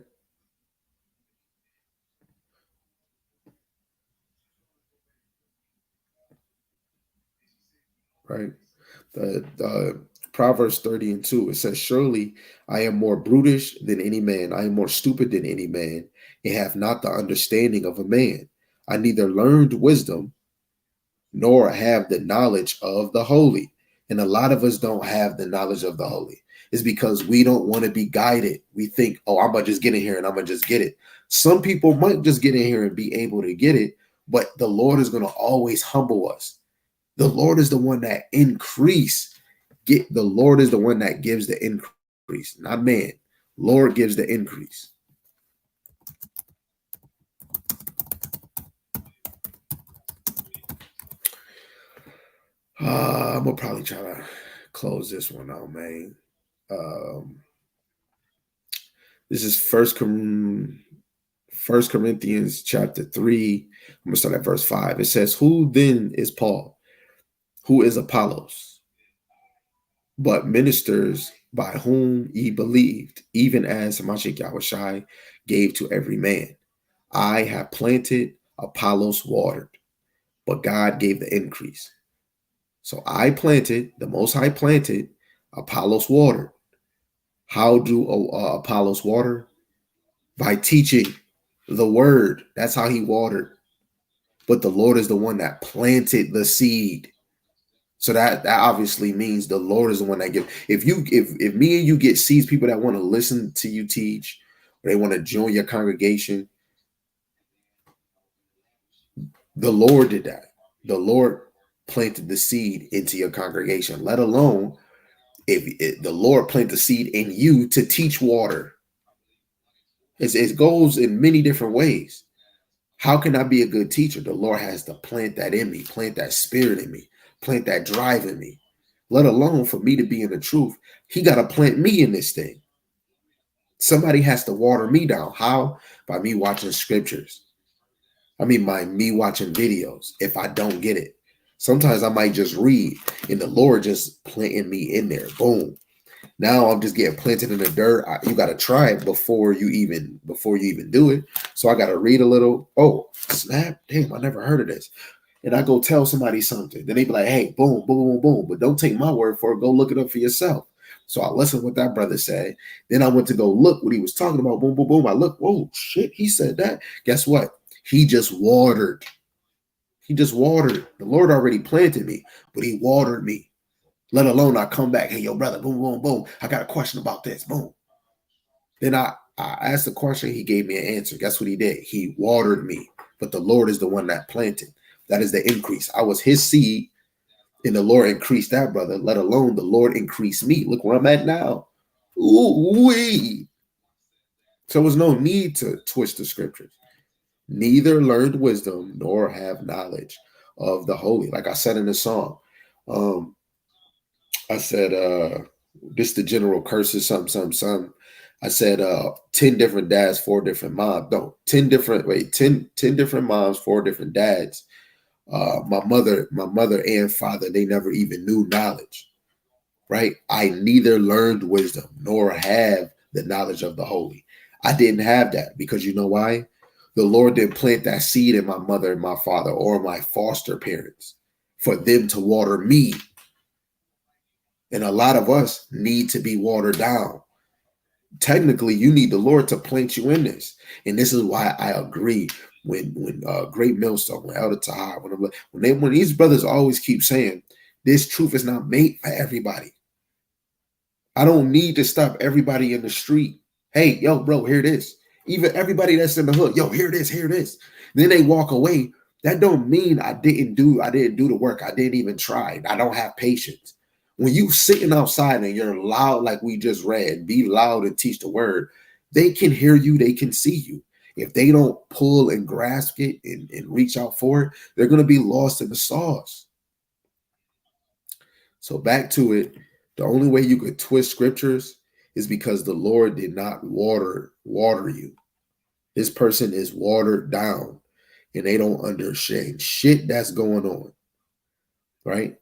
Right? The Proverbs 30:2, it says, surely I am more brutish than any man. I am more stupid than any man, and have not the understanding of a man. I neither learned wisdom nor have the knowledge of the holy. And a lot of us don't have the knowledge of the holy. It's because we don't want to be guided. We think, oh, I'm going to just get in here and I'm going to just get it. Some people might just get in here and be able to get it, but the Lord is going to always humble us. The Lord is the one that the Lord is the one that gives the increase, not man. Lord gives the increase. I'm gonna probably try to close this one out, man. This is First Corinthians chapter 3. I'm gonna start at verse 5. It says, who then is Paul? Who is Apollos? But ministers by whom ye believed, even as Mashiach Yahushai gave to every man. I have planted, Apollos watered, but God gave the increase. So I planted, the Most High planted, Apollos watered. How do Apollos water? By teaching the word. That's how he watered. But the Lord is the one that planted the seed. So that obviously means the Lord is the one that gives. If me and you get seeds, people that want to listen to you teach, or they want to join your congregation, the Lord did that. The Lord planted the seed into your congregation, let alone if the Lord planted the seed in you to teach water. It goes in many different ways. How can I be a good teacher? The Lord has to plant that in me, plant that spirit in me, plant that drive in me. Let alone for me to be in the truth, he got to plant me in this thing. Somebody has to water me down. How? By me watching scriptures. By me watching videos if I don't get it. Sometimes I might just read and the Lord just planting me in there. Boom. Now I'm just getting planted in the dirt. You got to try it before you even do it. So I got to read a little. Oh, snap. Damn, I never heard of this. And I go tell somebody something. Then they be like, hey, boom, boom, boom, boom. But don't take my word for it. Go look it up for yourself. So I listened to what that brother said. Then I went to go look what he was talking about. Boom, boom, boom. I look, whoa, shit, he said that. Guess what? He just watered. He just watered. The Lord already planted me, but he watered me. Let alone I come back, hey, yo, brother, boom, boom, boom. I got a question about this, boom. Then I asked the question. He gave me an answer. Guess what he did? He watered me, but the Lord is the one that planted. That is the increase. I was his seed, and the Lord increased that brother, let alone the Lord increased me. Look where I'm at now. Ooh-wee. So there's no need to twist the scriptures. Neither learned wisdom nor have knowledge of the holy. Like I said in the song, I said, this the general curses, something. I said 10 different dads, 4 different moms. No, 10 different moms, 4 different dads. My mother and father, they never even knew knowledge, right? I neither learned wisdom nor have the knowledge of the holy. I didn't have that because you know why? The Lord didn't plant that seed in my mother and my father or my foster parents for them to water me. And a lot of us need to be watered down. Technically, you need the Lord to plant you in this. And this is why I agree when Great Millstone, when Elder Tahar, when these brothers always keep saying this truth is not made for everybody. I don't need to stop everybody in the street. Hey, yo, bro, here it is. Even everybody that's in the hood, yo, here it is. Then they walk away. That don't mean I didn't do the work. I didn't even try. I don't have patience. When you sitting outside and you're loud, like we just read, be loud and teach the word, they can hear you, they can see you. If they don't pull and grasp it and reach out for it, they're going to be lost in the sauce. So back to it, the only way you could twist scriptures is because the Lord did not water you. This person is watered down and they don't understand shit that's going on, right?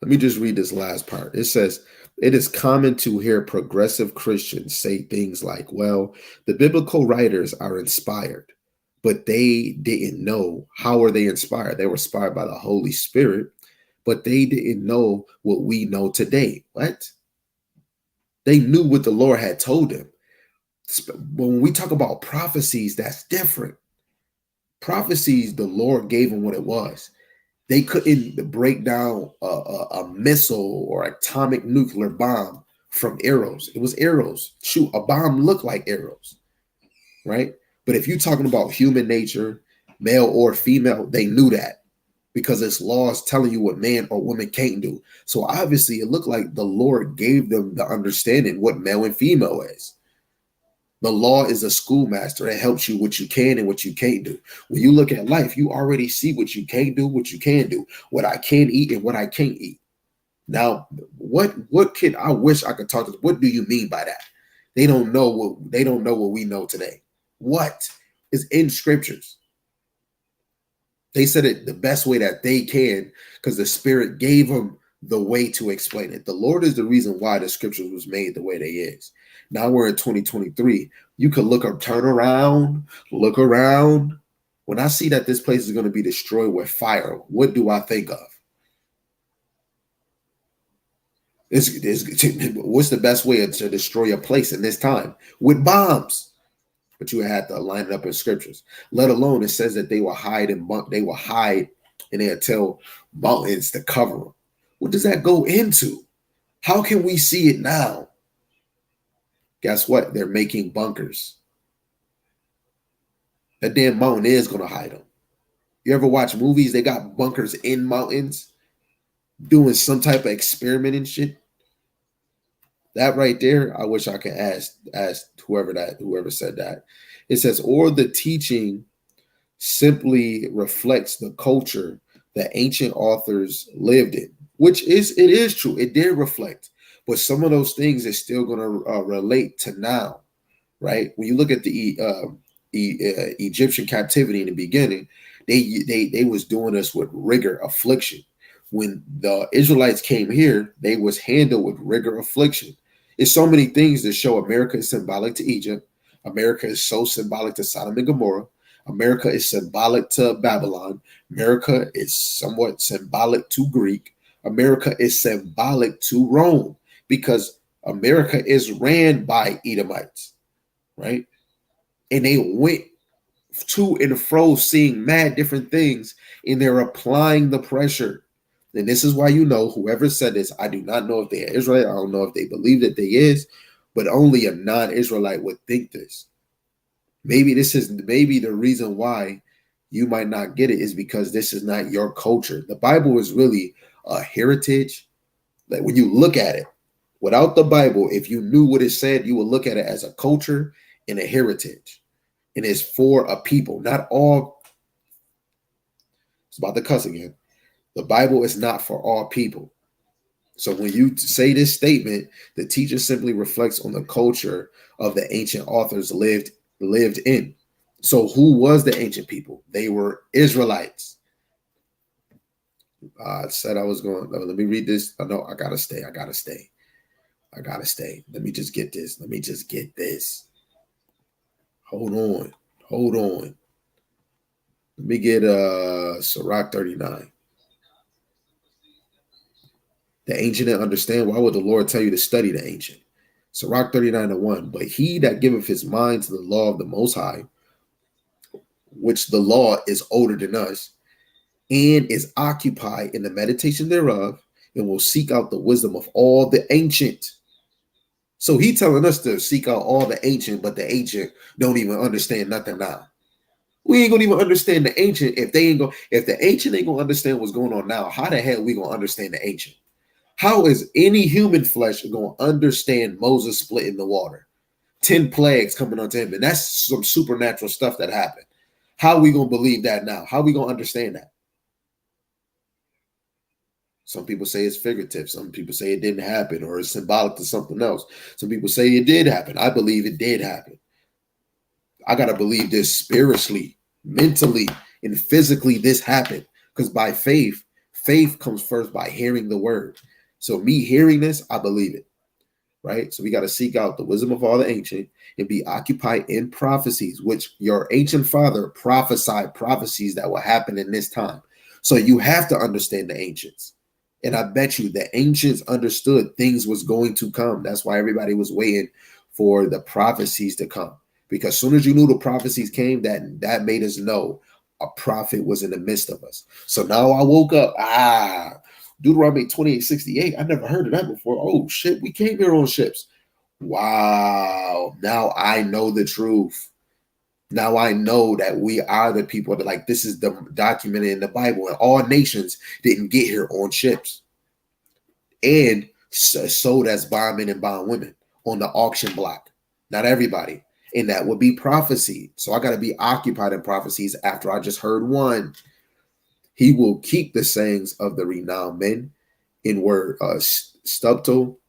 Let me just read this last part. It says, it is common to hear progressive Christians say things like, well, the biblical writers are inspired, but they didn't know. How were they inspired? They were inspired by the Holy Spirit, but they didn't know what we know today. What? They knew what the Lord had told them. When we talk about prophecies, that's different. Prophecies, the Lord gave them what it was. They couldn't break down a missile or atomic nuclear bomb from arrows. It was arrows. Shoot, a bomb looked like arrows, right? But if you're talking about human nature, male or female, they knew that because it's laws telling you what man or woman can't do. So obviously it looked like the Lord gave them the understanding what male and female is. The law is a schoolmaster. It helps you what you can and what you can't do. When you look at life, you already see what you can't do, what you can do, what I can eat and what I can't eat. Now, what can I wish I could talk to? What do you mean by that? They don't know what we know today. What is in scriptures? They said it the best way that they can because the Spirit gave them the way to explain it. The Lord is the reason why the scriptures was made the way they is. Now we're in 2023. You could turn around, look around. When I see that this place is going to be destroyed with fire, what do I think of? What's the best way to destroy a place in this time? With bombs. But you had to line it up in scriptures. Let alone it says that they will hide and they'll tell mountains to cover them. What does that go into? How can we see it now? Guess what? They're making bunkers. That damn mountain is going to hide them. You ever watch movies? They got bunkers in mountains doing some type of experiment and shit. That right there, I wish I could ask whoever said that. It says, or the teaching simply reflects the culture that ancient authors lived in, which it is true. It did reflect. But some of those things is still going to relate to now, right? When you look at the Egyptian captivity in the beginning, they was doing us with rigor, affliction. When the Israelites came here, they was handled with rigor, affliction. It's so many things that show America is symbolic to Egypt. America is so symbolic to Sodom and Gomorrah. America is symbolic to Babylon. America is somewhat symbolic to Greek. America is symbolic to Rome because America is ran by Edomites, right? And they went to and fro seeing mad different things, and they're applying the pressure. And this is why, you know, whoever said this, I do not know if they are Israelite. I don't know if they believe that they is, but only a non-Israelite would think this. Maybe the reason why you might not get it is because this is not your culture. The Bible is really a heritage. Like when you look at it, without the Bible, if you knew what it said, you would look at it as a culture and a heritage. And it's for a people, not all. It's about to cuss again. The Bible is not for all people. So when you say this statement, the teacher simply reflects on the culture of the ancient authors lived in. So who was the ancient people? They were Israelites. I said I was going. Let me read this. I know I gotta stay. Let me just get this. Hold on. Let me get Sirach 39. The ancient and understand. Why would the Lord tell you to study the ancient? Sirach 39:1. But he that giveth his mind to the law of the Most High, which the law is older than us, and is occupied in the meditation thereof, and will seek out the wisdom of all the ancient. So he telling us to seek out all the ancient, but the ancient don't even understand nothing now. We ain't gonna even understand the ancient if the ancient ain't gonna understand what's going on now. How the hell we gonna understand the ancient? How is any human flesh gonna understand Moses splitting the water? 10 plagues coming onto him, and that's some supernatural stuff that happened. How are we gonna believe that now? How are we gonna understand that? Some people say it's figurative. Some people say it didn't happen or it's symbolic to something else. Some people say it did happen. I believe it did happen. I got to believe this spiritually, mentally, and physically this happened. Because by faith comes first by hearing the word. So me hearing this, I believe it, right? So we got to seek out the wisdom of all the ancient and be occupied in prophecies, which your ancient father prophesied prophecies that will happen in this time. So you have to understand the ancients. And I bet you the ancients understood things was going to come. That's why everybody was waiting for the prophecies to come. Because as soon as you knew the prophecies came, that made us know a prophet was in the midst of us. So now I woke up. Deuteronomy 28:68. I never heard of that before. Oh shit, we came here on ships. Wow. Now I know the truth. Now I know that we are the people that, like, this is documented in the Bible, and all nations didn't get here on ships. And sold as bondmen and bondwomen on the auction block. Not everybody. And that would be prophecy. So I got to be occupied in prophecies after I just heard one. He will keep the sayings of the renowned men in word. Stubtle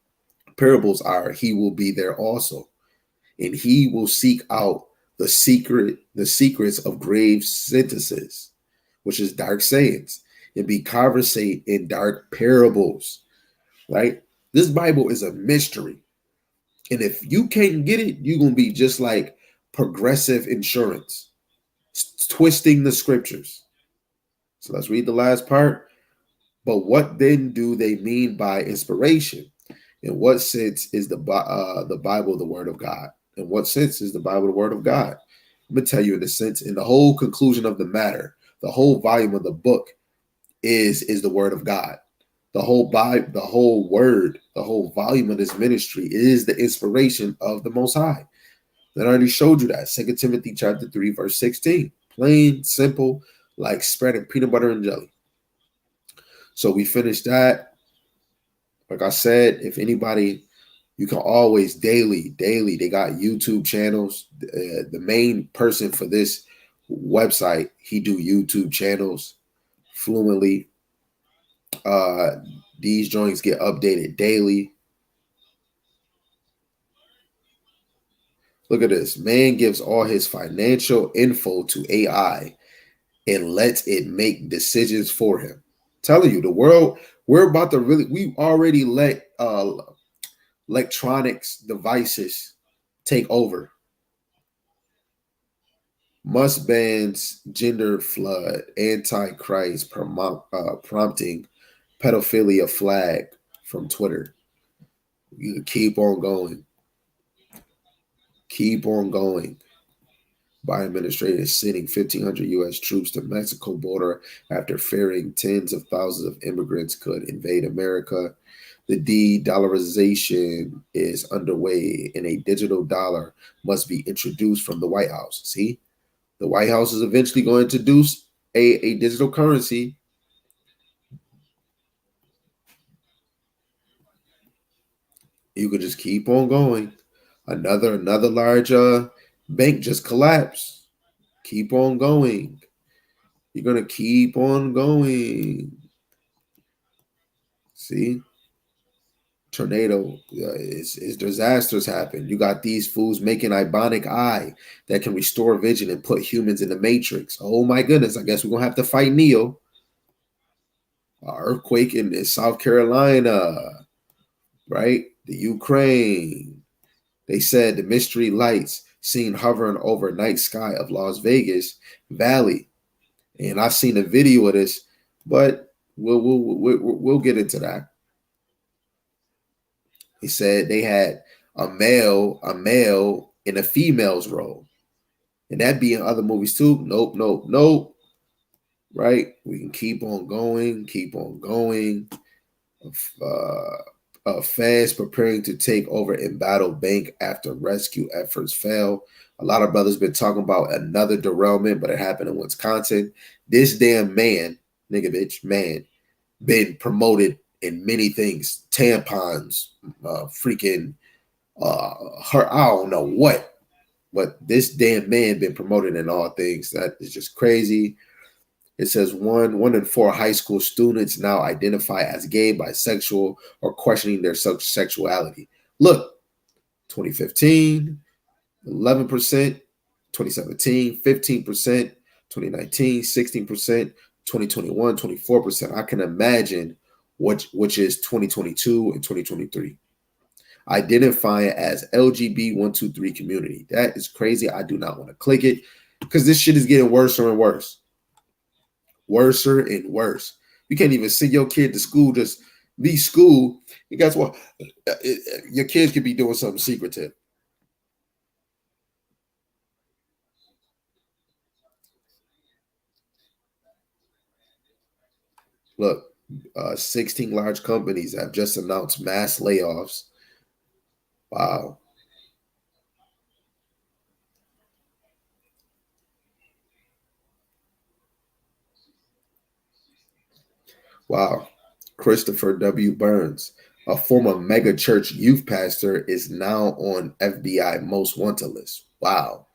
parables are, he will be there also. And he will seek out the secrets of grave sentences, which is dark sayings, and be conversate in dark parables, right? This Bible is a mystery. And if you can't get it, you're going to be just like Progressive Insurance, twisting the scriptures. So let's read the last part. But what then do they mean by inspiration? In what sense is the Bible the word of God? In what sense is the Bible the word of God? I'm going to tell you in the sense, in the whole conclusion of the matter, the whole volume of the book is the word of God. The whole Bible, the whole word, the whole volume of this ministry is the inspiration of the Most High. I already showed you that. 2 Timothy chapter 3, verse 16. Plain, simple, like spreading peanut butter and jelly. So we finished that. Like I said, if anybody, you can always daily, they got YouTube channels. The main person for this website, he do YouTube channels fluently. These joints get updated daily. Look at this. Man gives all his financial info to AI and lets it make decisions for him. Telling you, the world, we're about to really, we already let electronics devices take over. Musk bans gender flood, antichrist prompting pedophilia flag from Twitter. You can keep on going. Keep on going. Biden administration is sending 1,500 U.S. troops to Mexico border after fearing tens of thousands of immigrants could invade America. The de-dollarization is underway, and a digital dollar must be introduced from the White House. See, the White House is eventually going to introduce a digital currency. You could just keep on going. Another large bank just collapsed. Keep on going. You're going to keep on going. See? Tornado is disasters happen. You got these fools making Ibonic Eye that can restore vision and put humans in the Matrix. Oh my goodness. I guess we're going to have to fight Neo. Earthquake in South Carolina, right? The Ukraine. They said the mystery lights seen hovering over night sky of Las Vegas Valley. And I've seen a video of this, but we'll get into that. He said they had a male in a female's role. And that be in other movies too. Nope. Right? We can keep on going. Feds preparing to take over embattled bank after rescue efforts fail. A lot of brothers been talking about another derailment, but it happened in Wisconsin. This damn man, man, been promoted in many things. Tampons, her, I don't know what, but this damn man been promoted in all things. That is just crazy. It says one in 4 high school students now identify as gay, bisexual, or questioning their sexuality. Look, 2015, 11%, 2017, 15%, 2019, 16%, 2021, 24%. I can imagine which is 2022 and 2023. Identifying as LGB123 community. That is crazy. I do not want to click it because this shit is getting worse and worse. Worser and worse. You can't even send your kid to school, just be school. And guess what? Your kids could be doing something secretive. Look, 16 large companies have just announced mass layoffs. Wow. Wow. Christopher W. Burns, a former megachurch youth pastor, is now on FBI most wanted list. Wow.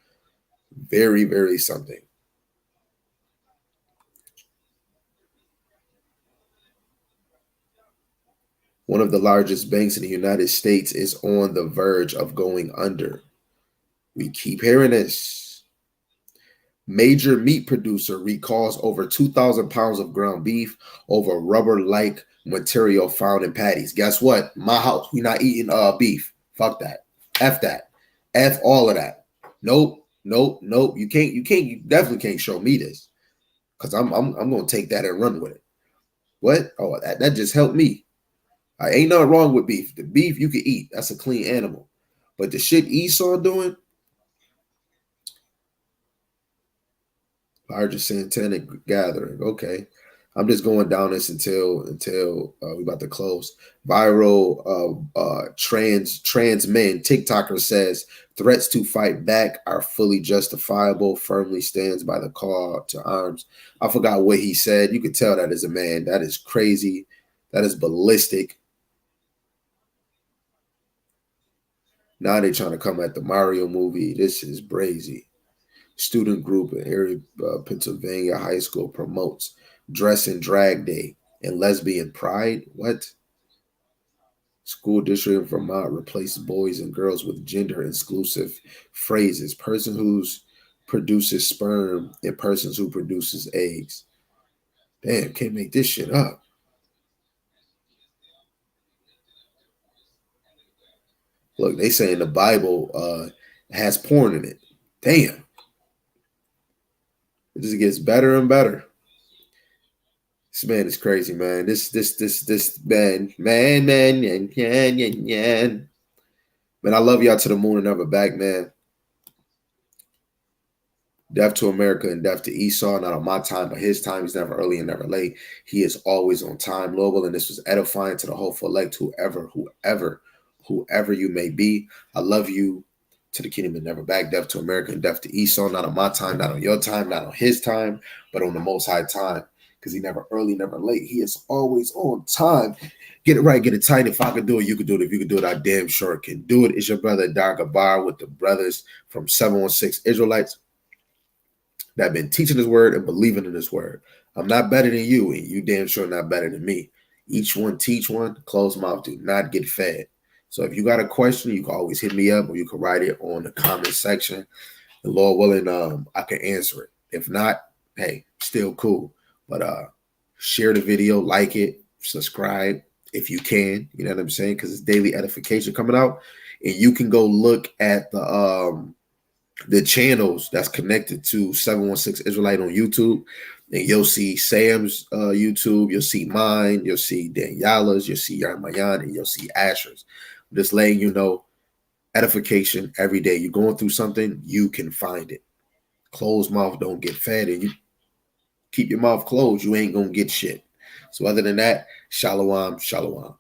Very, very something. One of the largest banks in the United States is on the verge of going under. We keep hearing this. Major meat producer recalls over 2,000 pounds of ground beef over rubber-like material found in patties. Guess what? My house, we not eating beef. Fuck that. F that. F all of that. Nope. You definitely can't show me this. Because I'm gonna take that and run with it. What? Oh, that just helped me. Ain't nothing wrong with beef. The beef you can eat. That's a clean animal. But the shit Esau doing, largest satanic gathering. Okay. I'm just going down this until we're about to close. Viral trans men. TikToker says threats to fight back are fully justifiable. Firmly stands by the call to arms. I forgot what he said. You could tell that is a man. That is crazy. That is ballistic. Now they're trying to come at the Mario movie. This is brazy. Student group in Erie, Pennsylvania high school promotes dress and drag day and lesbian pride. What? School district in Vermont replaces boys and girls with gender exclusive phrases. Person who produces sperm and persons who produces eggs. Damn, can't make this shit up. Look, they say in the Bible has porn in it. Damn. It just gets better and better. This man is crazy, man. This man. Man, I love y'all to the moon and never back, man. Death to America and death to Esau, not on my time, but his time. He's never early and never late. He is always on time, Lord willing. This was edifying to the hopeful elect, whoever you may be. I love you to the kingdom and never back. Death to America and death to Esau, not on my time, not on your time, not on his time, but on the Most High time. Because he never early, never late. He is always on time. Get it right, get it tight. If I could do it, you could do it. If you could do it, I damn sure can do it. It's your brother, Dar Gabar, with the brothers from 716 Israelites that have been teaching his word and believing in his word. I'm not better than you, and you damn sure not better than me. Each one teach one. Closed mouth do not get fed. So if you got a question, you can always hit me up, or you can write it on the comment section. The Lord willing, I can answer it. If not, hey, still cool. But share the video, like it, subscribe if you can. You know what I'm saying? Because it's daily edification coming out. And you can go look at the channels that's connected to 716 Israelite on YouTube. And you'll see Sam's YouTube. You'll see mine. You'll see Daniela's. You'll see Yarmayan. And you'll see Asher's. I'm just letting you know, edification every day. You're going through something, you can find it. Closed mouth don't get fed. And you keep your mouth closed, you ain't going to get shit. So other than that, shalom, shalom.